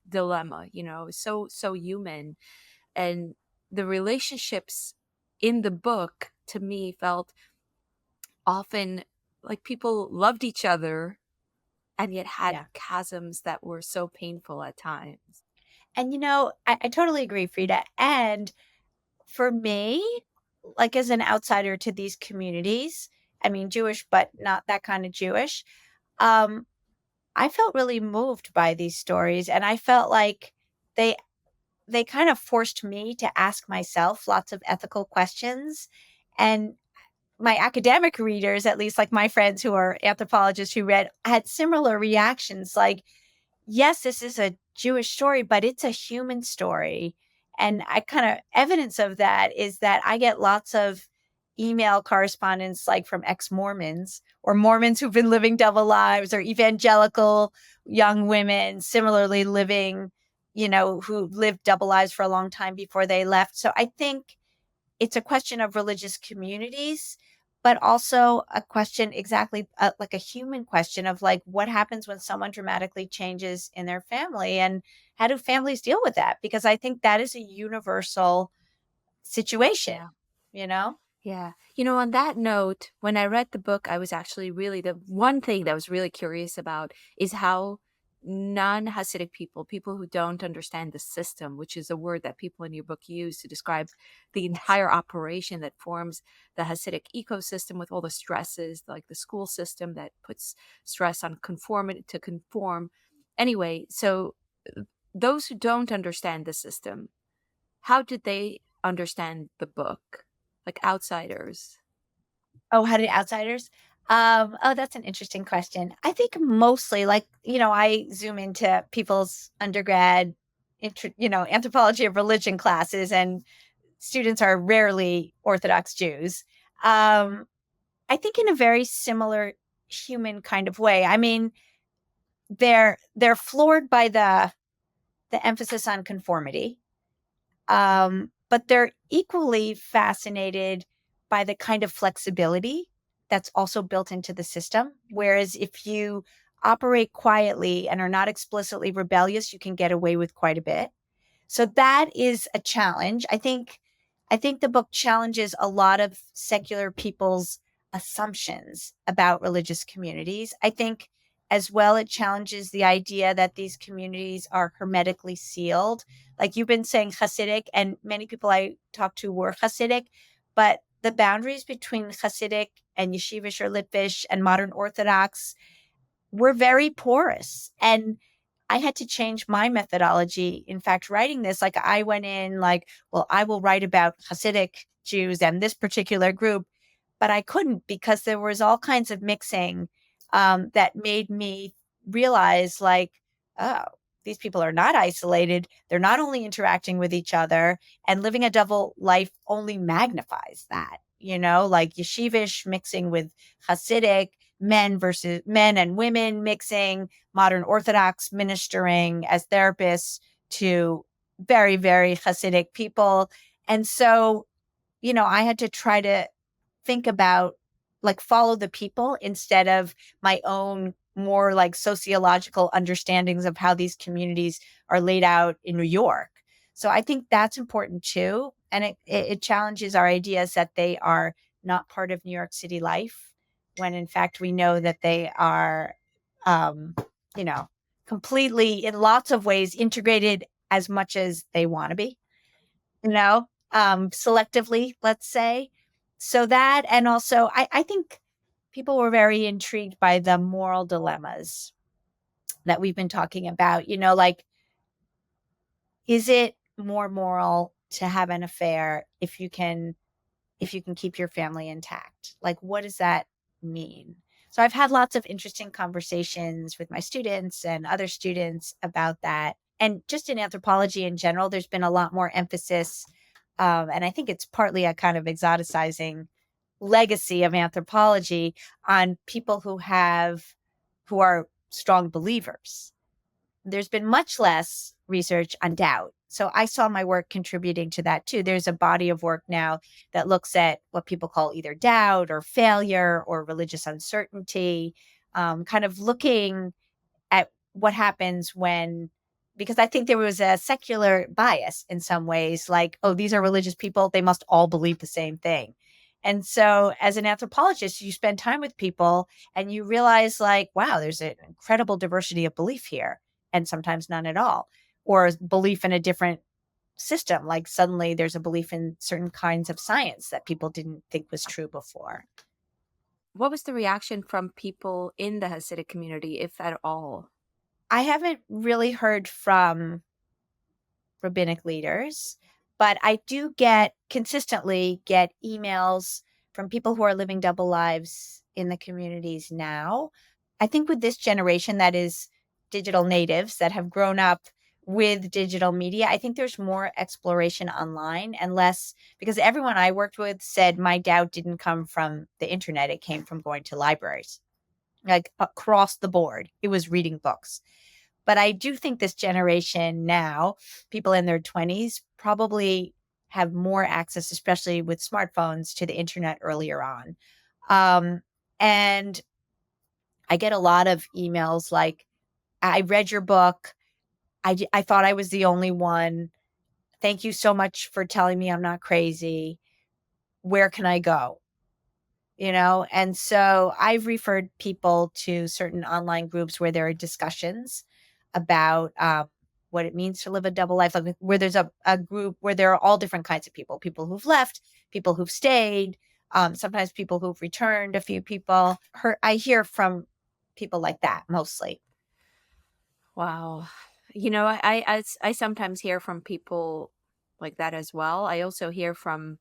Speaker 2: dilemma, is so human. And the relationships in the book to me felt often like people loved each other and yet had
Speaker 1: Yeah.
Speaker 2: chasms that were so painful at times.
Speaker 1: And I totally agree, Frida. And for me, like, as an outsider to these communities, I mean, Jewish, but not that kind of Jewish, um, I felt really moved by these stories, and I felt like they they kind of forced me to ask myself lots of ethical questions. And my academic readers, at least like my friends who are anthropologists who read, had similar reactions. Like, yes, this is a Jewish story, but it's a human story. And I kind of, evidence of that is that I get lots of email correspondence, like from ex-Mormons or Mormons who've been living double lives, or evangelical young women similarly living, who lived double lives for a long time before they left. So I think it's a question of religious communities, but also a question, exactly, like a human question of, like, what happens when someone dramatically changes in their family, and how do families deal with that? Because I think that is a universal situation,
Speaker 2: Yeah.
Speaker 1: you know?
Speaker 2: Yeah. On that note, when I read the book, I was actually really the one thing that I was really curious about is how non Hasidic people who don't understand the system, which is a word that people in your book use to describe the
Speaker 1: Yes.
Speaker 2: entire operation that forms the Hasidic ecosystem with all the stresses, like the school system that puts stress on conformity to conform. Anyway, so those who don't understand the system, how did they understand the book? Like outsiders.
Speaker 1: Oh, how did outsiders? Oh, that's an interesting question. I think mostly, like, I zoom into people's undergrad, anthropology of religion classes, and students are rarely Orthodox Jews. I think in a very similar human kind of way. I mean, they're floored by the emphasis on conformity, but they're equally fascinated by the kind of flexibility that's also built into the system. Whereas if you operate quietly and are not explicitly rebellious, you can get away with quite a bit. So that is a challenge. I think the book challenges a lot of secular people's assumptions about religious communities. I think as well it challenges the idea that these communities are hermetically sealed. Like you've been saying Hasidic, and many people I talked to were Hasidic, but the boundaries between Hasidic and Yeshivish or Litvish and modern Orthodox were very porous. And I had to change my methodology. In fact, writing this, like I went in like, well, I will write about Hasidic Jews and this particular group, but I couldn't because there was all kinds of mixing that made me realize like, oh, these people are not isolated. They're not only interacting with each other, and living a double life only magnifies that, like yeshivish mixing with Hasidic, men versus men and women mixing, modern Orthodox ministering as therapists to very, very Hasidic people. And so, I had to try to think about like follow the people instead of my own more like sociological understandings of how these communities are laid out in New York. So I think that's important too. And it challenges our ideas that they are not part of New York City life, when in fact we know that they are, um, you know, completely in lots of ways integrated as much as they want to be, selectively, let's say. So that, and also I think people were very intrigued by the moral dilemmas that we've been talking about, like, is it more moral to have an affair if you can keep your family intact? Like, what does that mean? So I've had lots of interesting conversations with my students and other students about that. And just in anthropology in general, there's been a lot more emphasis. And I think it's partly a kind of exoticizing legacy of anthropology on people who are strong believers. There's been much less research on doubt. So I saw my work contributing to that too. There's a body of work now that looks at what people call either doubt or failure or religious uncertainty, kind of looking at what happens when, because I think there was a secular bias in some ways, like, oh, these are religious people, they must all believe the same thing. And so as an anthropologist, you spend time with people and you realize like, wow, there's an incredible diversity of belief here, and sometimes none at all, or belief in a different system. Like suddenly there's a belief in certain kinds of science that people didn't think was true before.
Speaker 2: What was the reaction from people in the Hasidic community, if at all?
Speaker 1: I haven't really heard from rabbinic leaders, but I do consistently get emails from people who are living double lives in the communities now. I think with this generation that is digital natives that have grown up with digital media, I think there's more exploration online and less, because everyone I worked with said my doubt didn't come from the internet, it came from going to libraries. Like across the board, it was reading books. But I do think this generation now, people in their 20s, probably have more access, especially with smartphones, to the internet earlier on. Um, and I get a lot of emails like, I read your book. I thought I was the only one. Thank you so much for telling me I'm not crazy. Where can I go? And so I've referred people to certain online groups where there are discussions about what it means to live a double life, like where there's a group where there are all different kinds of people who've left, people who've stayed, sometimes people who've returned, a few people. I hear from people like that mostly.
Speaker 2: Wow. I sometimes hear from people like that as well. I also hear from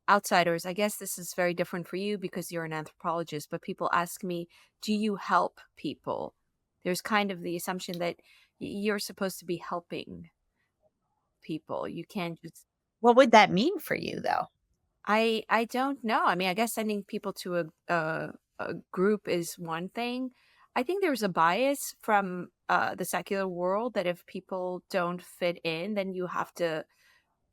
Speaker 2: outsiders. I guess this is very different for you because you're an anthropologist, but people ask me, do you help people? There's kind of the assumption that you're supposed to be helping people. You can't just
Speaker 1: What would that mean for you, though?
Speaker 2: I don't know. I mean, I guess sending people to a group is one thing. I think there's a bias from the secular world that if people don't fit in, then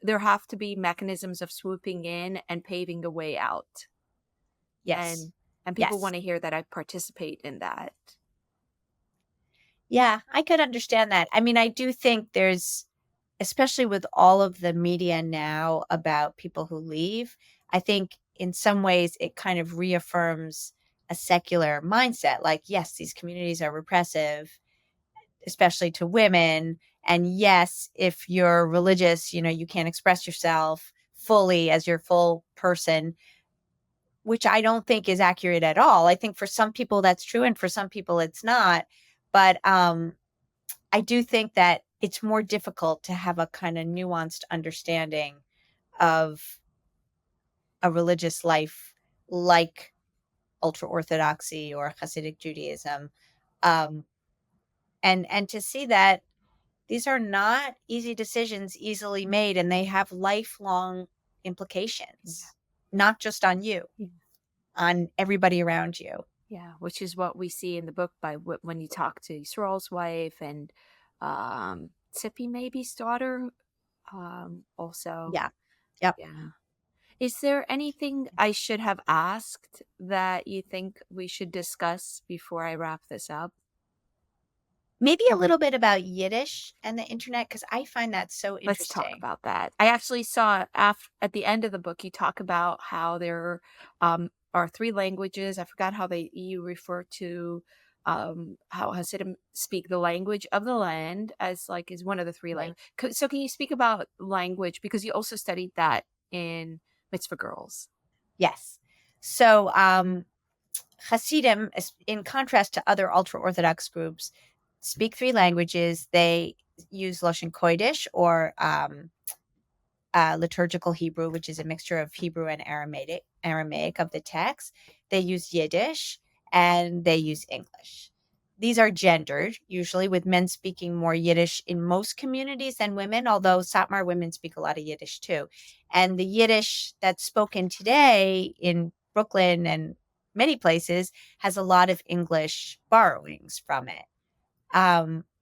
Speaker 2: there have to be mechanisms of swooping in and paving a way out.
Speaker 1: Yes.
Speaker 2: And and people
Speaker 1: Yes.
Speaker 2: want to hear that I participate in that.
Speaker 1: Yeah, I could understand that. I mean, I do think there's, especially with all of the media now about people who leave, I think in some ways it kind of reaffirms a secular mindset. Like, yes, these communities are repressive, especially to women. And yes, if you're religious, you can't express yourself fully as your full person, which I don't think is accurate at all. I think for some people that's true and for some people it's not. But I do think that it's more difficult to have a kind of nuanced understanding of a religious life like ultra orthodoxy or Hasidic Judaism, um, and to see that these are not easy decisions easily made, and they have lifelong
Speaker 2: Yeah.
Speaker 1: implications, not just on you,
Speaker 2: Yeah.
Speaker 1: on everybody around you.
Speaker 2: Yeah, which is what we see in the book by when you talk to Yisrael's wife and Tzipi maybe's daughter. Also,
Speaker 1: Yeah. Yep.
Speaker 2: yeah. Is there anything I should have asked that you think we should discuss before I wrap this up?
Speaker 1: Maybe a little bit about Yiddish and the internet, because I find that so
Speaker 2: Let's talk
Speaker 1: interesting.
Speaker 2: about that. I actually saw at the end of the book, you talk about how there are three languages. I forgot how you refer to how Hasidim speak the language of the land as like is one of the three
Speaker 1: Right.
Speaker 2: languages. So can you speak about language because you also studied that in Mitzvah Girls?
Speaker 1: Yes. So, Hasidim, in contrast to other ultra Orthodox groups, speak three languages. They use Lashon Kodesh, or liturgical Hebrew, which is a mixture of Hebrew and Aramaic of the text. They use Yiddish and they use English. These are gendered, usually with men speaking more Yiddish in most communities than women, although Satmar women speak a lot of Yiddish too. And the Yiddish that's spoken today in Brooklyn and many places has a lot of English borrowings from it.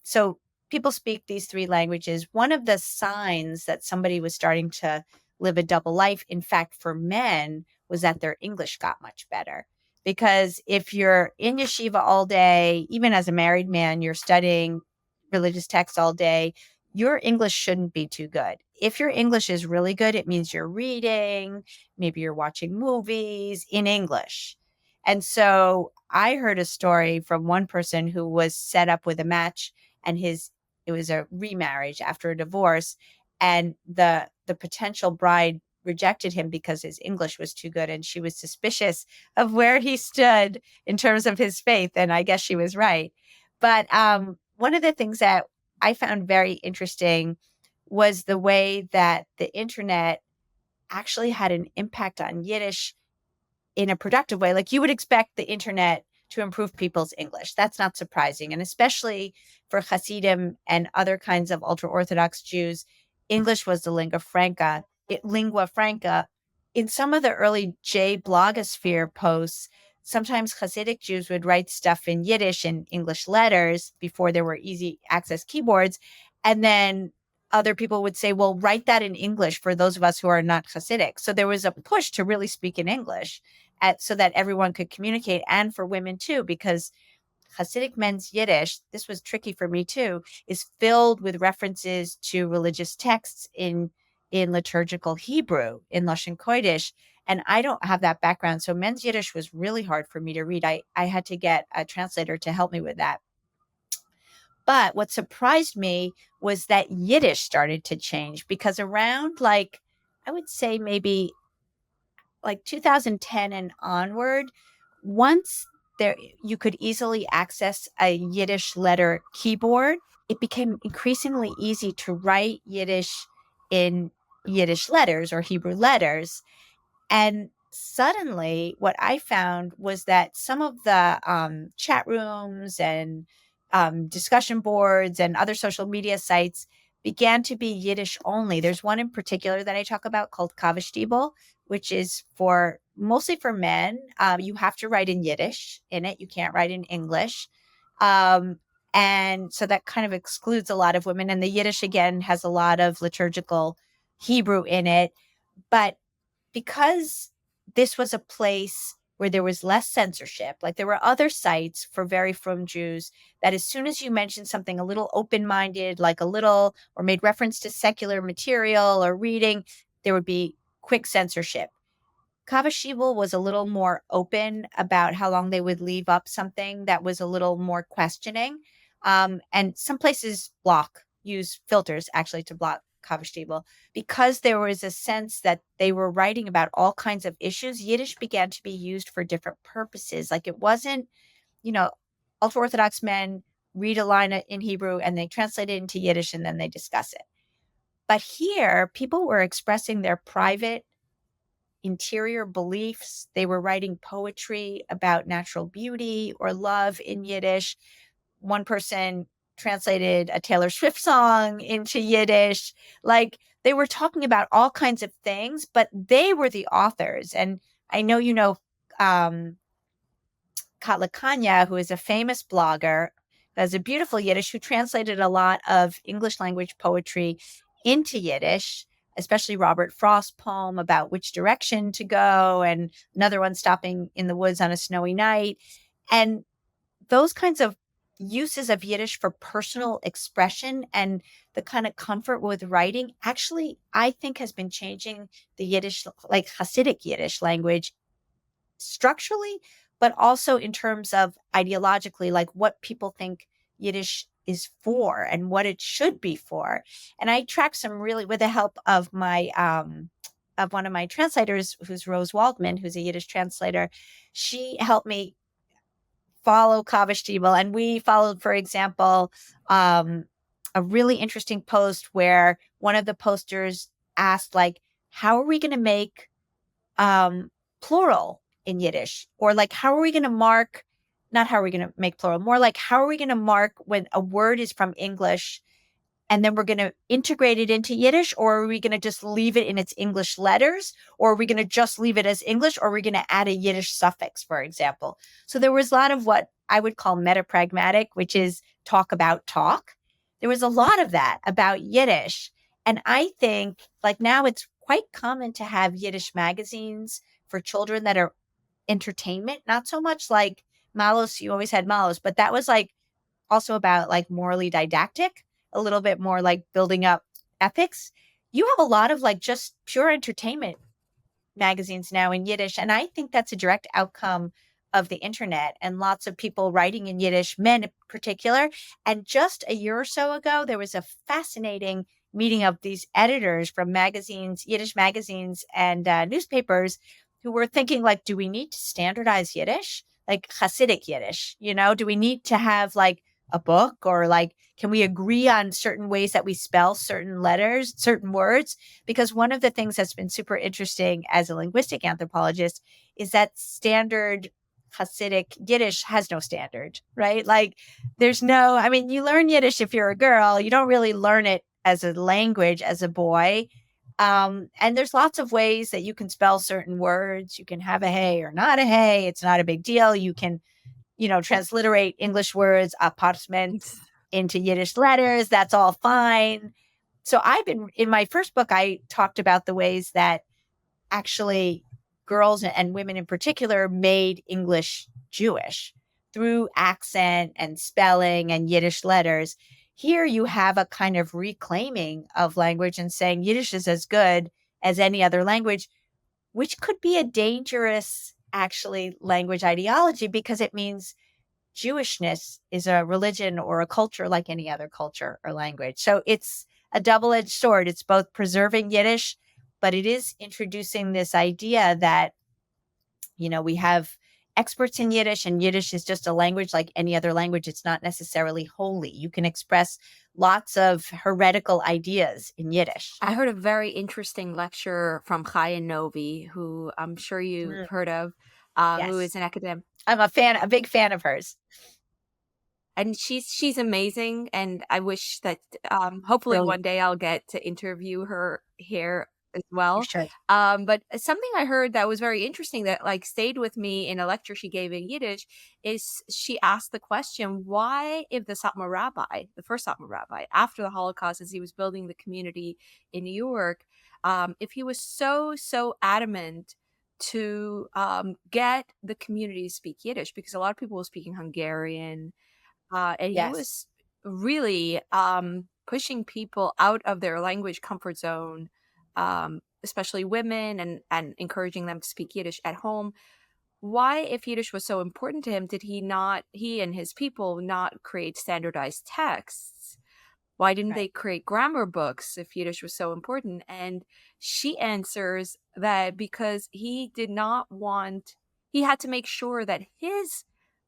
Speaker 1: So people speak these three languages. One of the signs that somebody was starting to live a double life, in fact, for men, was that their English got much better. Because if you're in yeshiva all day, even as a married man, you're studying religious texts all day, your English shouldn't be too good. If your English is really good, it means you're reading, maybe you're watching movies in English. And so I heard a story from one person who was set up with a match, and it was a remarriage after a divorce, and the potential bride rejected him because his English was too good, and she was suspicious of where he stood in terms of his faith, and I guess she was right. But one of the things that I found very interesting was the way that the internet actually had an impact on Yiddish in a productive way. Like, you would expect the internet to improve people's English. That's not surprising. And especially for Hasidim and other kinds of ultra Orthodox Jews, English was the lingua franca. In some of the early J blogosphere posts, sometimes Hasidic Jews would write stuff in Yiddish and English letters before there were easy access keyboards. And then other people would say, well, write that in English for those of us who are not Hasidic. So there was a push to really speak in English so that everyone could communicate, and for women too, because Hasidic men's Yiddish, this was tricky for me too, is filled with references to religious texts in liturgical Hebrew, in Lashon Kodesh. And I don't have that background. So men's Yiddish was really hard for me to read. I had to get a translator to help me with that. But what surprised me was that Yiddish started to change, because around, like, I would say maybe like 2010 and onward, once there you could easily access a Yiddish letter keyboard. It became increasingly easy to write Yiddish in Yiddish letters or Hebrew letters. And suddenly, what I found was that some of the chat rooms and discussion boards and other social media sites began to be Yiddish only. There's one in particular that I talk about called Kavestiebel, which is for mostly for men. You have to write in Yiddish in it. You can't write in English. Um, and so that kind of excludes a lot of women. And the Yiddish, again, has a lot of liturgical Hebrew in it. But because this was a place where there was less censorship, like there were other sites for very frum Jews that as soon as you mentioned something a little open minded, like a little, or made reference to secular material or reading, there would be quick censorship. Kava was a little more open about how long they would leave up something that was a little more questioning. And some places use filters actually to block Kava because there was a sense that they were writing about all kinds of issues. Yiddish began to be used for different purposes. Like it wasn't, you know, ultra Orthodox men read a line in Hebrew and they translate it into Yiddish and then they discuss it. But here, people were expressing their private interior beliefs. They were writing poetry about natural beauty or love in Yiddish. One person translated a Taylor Swift song into Yiddish. Like they were talking about all kinds of things, but they were the authors. And I know you know Katla Kanya, who is a famous blogger, who has a beautiful Yiddish, who translated a lot of English language poetry into Yiddish, especially Robert Frost's poem about which direction to go, and another one stopping in the woods on a snowy night. And those kinds of uses of Yiddish for personal expression and the kind of comfort with writing actually, I think, has been changing the Yiddish, like Hasidic Yiddish language structurally, but also in terms of ideologically, like what people think Yiddish is for and what it should be for. And I tracked some really, with the help of my of one of my translators, who's Rose Waldman, who's a Yiddish translator. She helped me follow Kaveh, and we followed, for example, a really interesting post where one of the posters asked, like, how are we going to make plural in Yiddish? Or like, how are we going to mark, not how are we going to make plural, more like, how are we going to mark when a word is from English and then we're going to integrate it into Yiddish? Or are we going to just leave it in its English letters? Or are we going to just leave it as English? Or are we going to add a Yiddish suffix, for example? So there was a lot of what I would call metapragmatic, which is talk about talk. There was a lot of that about Yiddish. And I think like now it's quite common to have Yiddish magazines for children that are entertainment, not so much like Malos, you always had Malos, but that was like also about like morally didactic, a little bit more like building up ethics. You have a lot of like just pure entertainment magazines now in Yiddish. And I think that's a direct outcome of the internet and lots of people writing in Yiddish, men in particular. And just a year or so ago, there was a fascinating meeting of these editors from magazines, Yiddish magazines and newspapers who were thinking like, do we need to standardize Yiddish? Like Hasidic Yiddish, do we need to have like a book, or like, can we agree on certain ways that we spell certain letters, certain words? Because one of the things that's been super interesting as a linguistic anthropologist is that standard Hasidic Yiddish has no standard, right? Like there's no, I mean, you learn Yiddish if you're a girl, you don't really learn it as a language as a boy. And there's lots of ways that you can spell certain words. You can have a hey or not a hey. It's not a big deal. You can, transliterate English words, apartment, into Yiddish letters. That's all fine. So in my first book, I talked about the ways that actually girls and women in particular made English Jewish through accent and spelling and Yiddish letters. Here you have a kind of reclaiming of language and saying Yiddish is as good as any other language, which could be a dangerous, actually, language ideology because it means Jewishness is a religion or a culture like any other culture or language. So it's a double-edged sword. It's both preserving Yiddish, but it is introducing this idea that, we have experts in Yiddish, and Yiddish is just a language like any other language. It's not necessarily holy. You can express lots of heretical ideas in Yiddish.
Speaker 2: I heard a very interesting lecture from Chaya Novi, who I'm sure you've
Speaker 1: Mm,
Speaker 2: heard of, who
Speaker 1: yes.
Speaker 2: is an academic.
Speaker 1: I'm a big fan of hers.
Speaker 2: And she's amazing, and I wish that, hopefully one
Speaker 1: Brilliant.
Speaker 2: day I'll get to interview her here as
Speaker 1: You
Speaker 2: well.
Speaker 1: should.
Speaker 2: But something I heard that was very interesting that, like, stayed with me in a lecture she gave in Yiddish is she asked the question, why, if the Satmar rabbi, the first Satmar rabbi, after the Holocaust, as he was building the community in New York, if he was so adamant to, get the community to speak Yiddish, because a lot of people were speaking Hungarian, and he
Speaker 1: Yes.
Speaker 2: was really pushing people out of their language comfort zone, especially women, and encouraging them to speak Yiddish at home. Why, if Yiddish was so important to him, did he and his people not create standardized texts? Why didn't
Speaker 1: Right.
Speaker 2: they create grammar books if Yiddish was so important? And she answers that because he did not want, he had to make sure that his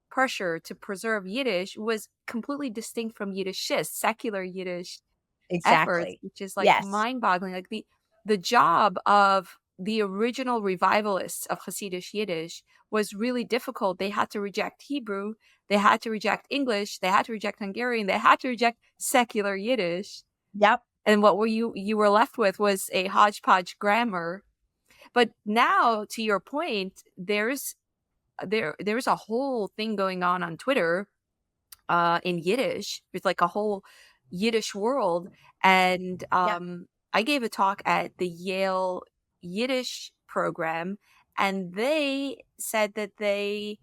Speaker 2: pressure to preserve Yiddish was completely distinct from Yiddishist, secular Yiddish efforts,
Speaker 1: Exactly.
Speaker 2: which is like
Speaker 1: Yes.
Speaker 2: mind-boggling. Like the job of the original revivalists of Hasidic Yiddish was really difficult. They had to reject Hebrew, they had to reject English, they had to reject Hungarian, they had to reject secular Yiddish.
Speaker 1: Yep.
Speaker 2: And what were you were left with was a hodgepodge grammar. But now, to your point, there's a whole thing going on Twitter, in Yiddish. It's like a whole Yiddish world. And
Speaker 1: Yep.
Speaker 2: I gave a talk at the Yale Yiddish program, and they said that they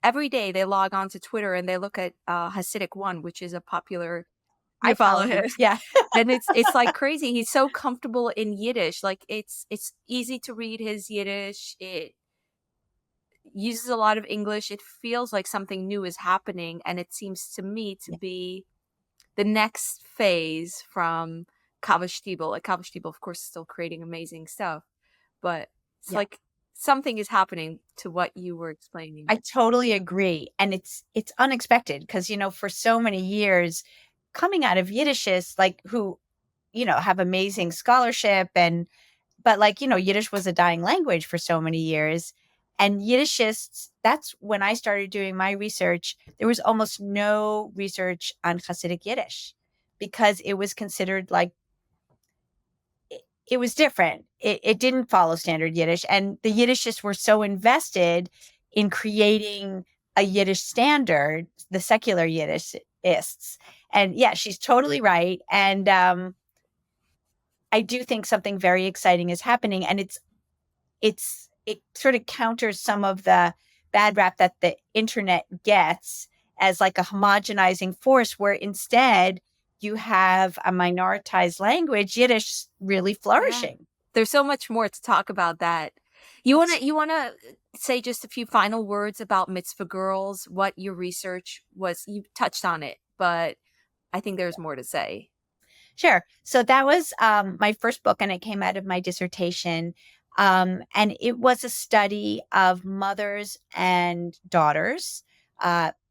Speaker 2: every day they log on to Twitter and they look at Hasidic One, which is a popular. You
Speaker 1: I
Speaker 2: follow
Speaker 1: follow him.
Speaker 2: him.
Speaker 1: Yeah.
Speaker 2: And it's like crazy. He's so comfortable in Yiddish. Like it's easy to read his Yiddish. It uses a lot of English. It feels like something new is happening, and it seems to me to
Speaker 1: Yeah.
Speaker 2: be the next phase from Kava Stiebel. Like Kava Stiebel, of course, is still creating amazing stuff, but it's
Speaker 1: Yeah.
Speaker 2: like something is happening to what you were explaining.
Speaker 1: I totally agree. And it's unexpected because, for so many years coming out of Yiddishists, like who, have amazing scholarship but like, Yiddish was a dying language for so many years. And Yiddishists, that's when I started doing my research. There was almost no research on Hasidic Yiddish because it was considered like it was different. It didn't follow standard Yiddish. And the Yiddishists were so invested in creating a Yiddish standard, the secular Yiddishists. And yeah, she's totally right. And I do think something very exciting is happening. And it sort of counters some of the bad rap that the internet gets as like a homogenizing force, where instead you have a minoritized language, Yiddish, really
Speaker 2: Yeah.
Speaker 1: flourishing.
Speaker 2: There's so much more to talk about that. You wanna say just a few final words about Mitzvah Girls, what your research was. You touched on it, but I think there's more to say.
Speaker 1: Sure. So that was my first book, and it came out of my dissertation. And it was a study of mothers and daughters,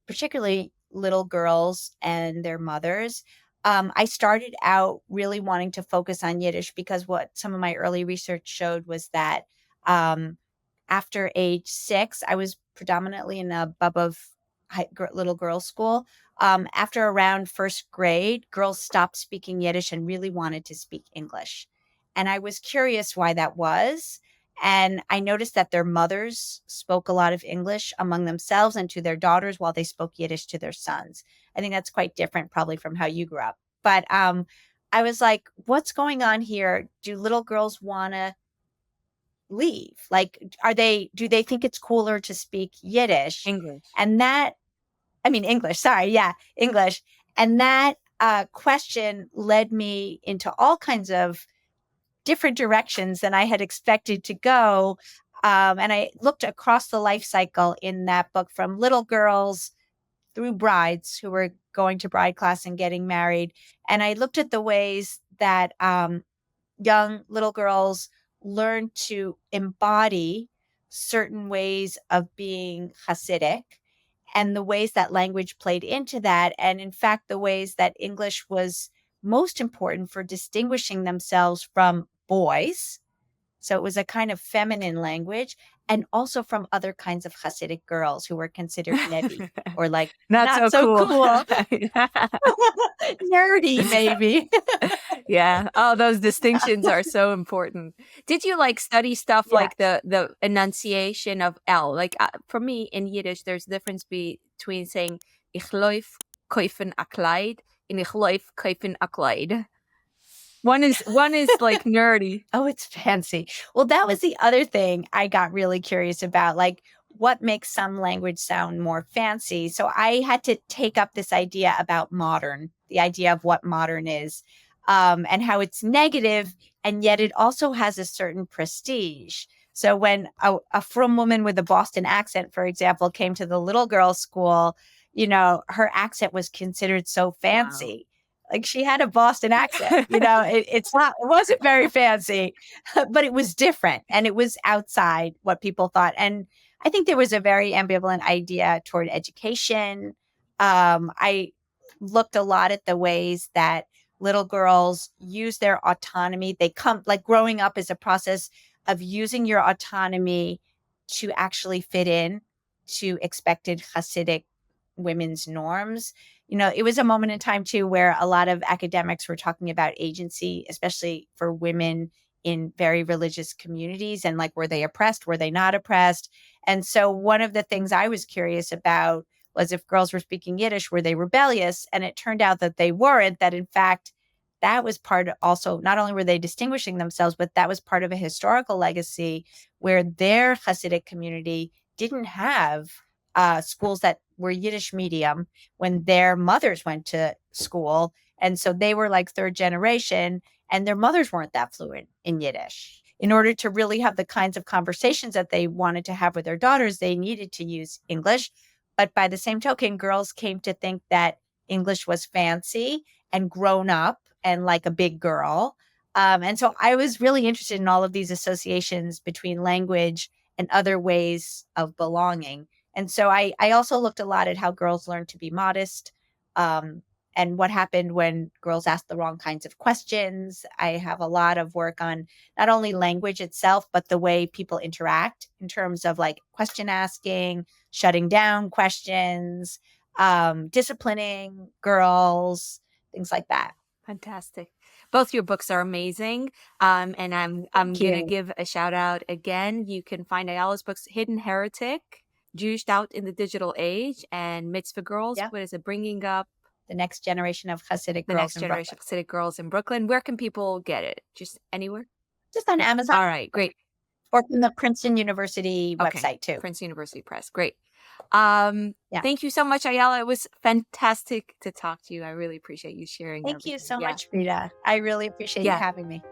Speaker 1: particularly little girls and their mothers. I started out really wanting to focus on Yiddish because what some of my early research showed was that um, after age 6, I was predominantly in a Bubov little girls' school. After around first grade, girls stopped speaking Yiddish and really wanted to speak English. And I was curious why that was. And I noticed that their mothers spoke a lot of English among themselves and to their daughters while they spoke Yiddish to their sons. I think that's quite different, probably from how you grew up. But I was like, what's going on here? Do little girls want to leave? Like, do they think it's cooler to speak Yiddish?
Speaker 2: English.
Speaker 1: And English, sorry. Yeah, English. And that question led me into all kinds of different directions than I had expected to go. And I looked across the life cycle in that book from little girls through brides who were going to bride class and getting married. And I looked at the ways that young little girls learn to embody certain ways of being Hasidic and the ways that language played into that. And in fact, the ways that English was most important for distinguishing themselves from boys. So it was a kind of feminine language, and also from other kinds of Hasidic girls who were considered Nevi or like
Speaker 2: Not
Speaker 1: not
Speaker 2: so
Speaker 1: so
Speaker 2: cool.
Speaker 1: cool, nerdy, maybe.
Speaker 2: Yeah. Oh, those distinctions are so important. Did you like study stuff
Speaker 1: Yeah.
Speaker 2: like the enunciation of L? Like for me in Yiddish, there's a difference between saying ich läuf kaufen a Kleid and ich läuf kaufen a Kleid. One is like nerdy.
Speaker 1: Oh, it's fancy. Well, that was the other thing I got really curious about, like what makes some language sound more fancy. So I had to take up this idea about modern, the idea of what modern is, and how it's negative, and yet it also has a certain prestige. So when a frum woman with a Boston accent, for example, came to the little girls' school, her accent was considered so
Speaker 2: Wow.
Speaker 1: fancy. Like she had a Boston accent, it wasn't very fancy, but it was different and it was outside what people thought. And I think there was a very ambivalent idea toward education. I looked a lot at the ways that little girls use their autonomy. They come like growing up is a process of using your autonomy to actually fit in to expected Hasidic women's norms. It was a moment in time too where a lot of academics were talking about agency, especially for women in very religious communities, and like, were they oppressed? Were they not oppressed? And so one of the things I was curious about was if girls were speaking Yiddish, were they rebellious? And it turned out that they weren't, that in fact, that was part of also, not only were they distinguishing themselves, but that was part of a historical legacy where their Hasidic community didn't have schools that were Yiddish medium when their mothers went to school. And so they were like third generation, and their mothers weren't that fluent in Yiddish. In order to really have the kinds of conversations that they wanted to have with their daughters, they needed to use English. But by the same token, girls came to think that English was fancy and grown up and like a big girl. And so I was really interested in all of these associations between language and other ways of belonging. And so I also looked a lot at how girls learned to be modest, and what happened when girls asked the wrong kinds of questions. I have a lot of work on not only language itself, but the way people interact in terms of like question asking, shutting down questions, disciplining girls, things like that.
Speaker 2: Fantastic. Both your books are amazing. And I'm
Speaker 1: Thank
Speaker 2: gonna
Speaker 1: you.
Speaker 2: give a shout out again. You can find Ayala's books, Hidden Heretic, Jewished Out in the Digital Age, and Mitzvah Girls.
Speaker 1: Yeah.
Speaker 2: What is it? Bringing up
Speaker 1: The next generation of Hasidic
Speaker 2: the
Speaker 1: girls
Speaker 2: next
Speaker 1: in
Speaker 2: generation
Speaker 1: Brooklyn.
Speaker 2: of Hasidic girls in Brooklyn. Where can people get it? Just anywhere?
Speaker 1: Just on Amazon
Speaker 2: All right, great.
Speaker 1: or from the Princeton University
Speaker 2: Okay.
Speaker 1: website too.
Speaker 2: Princeton University Press. Great.
Speaker 1: Yeah.
Speaker 2: Thank you so much, Ayala. It was fantastic to talk to you. I really appreciate you sharing
Speaker 1: Thank you
Speaker 2: everything.
Speaker 1: so
Speaker 2: Yeah.
Speaker 1: much, Frida. I really appreciate you
Speaker 2: Yeah.
Speaker 1: having me.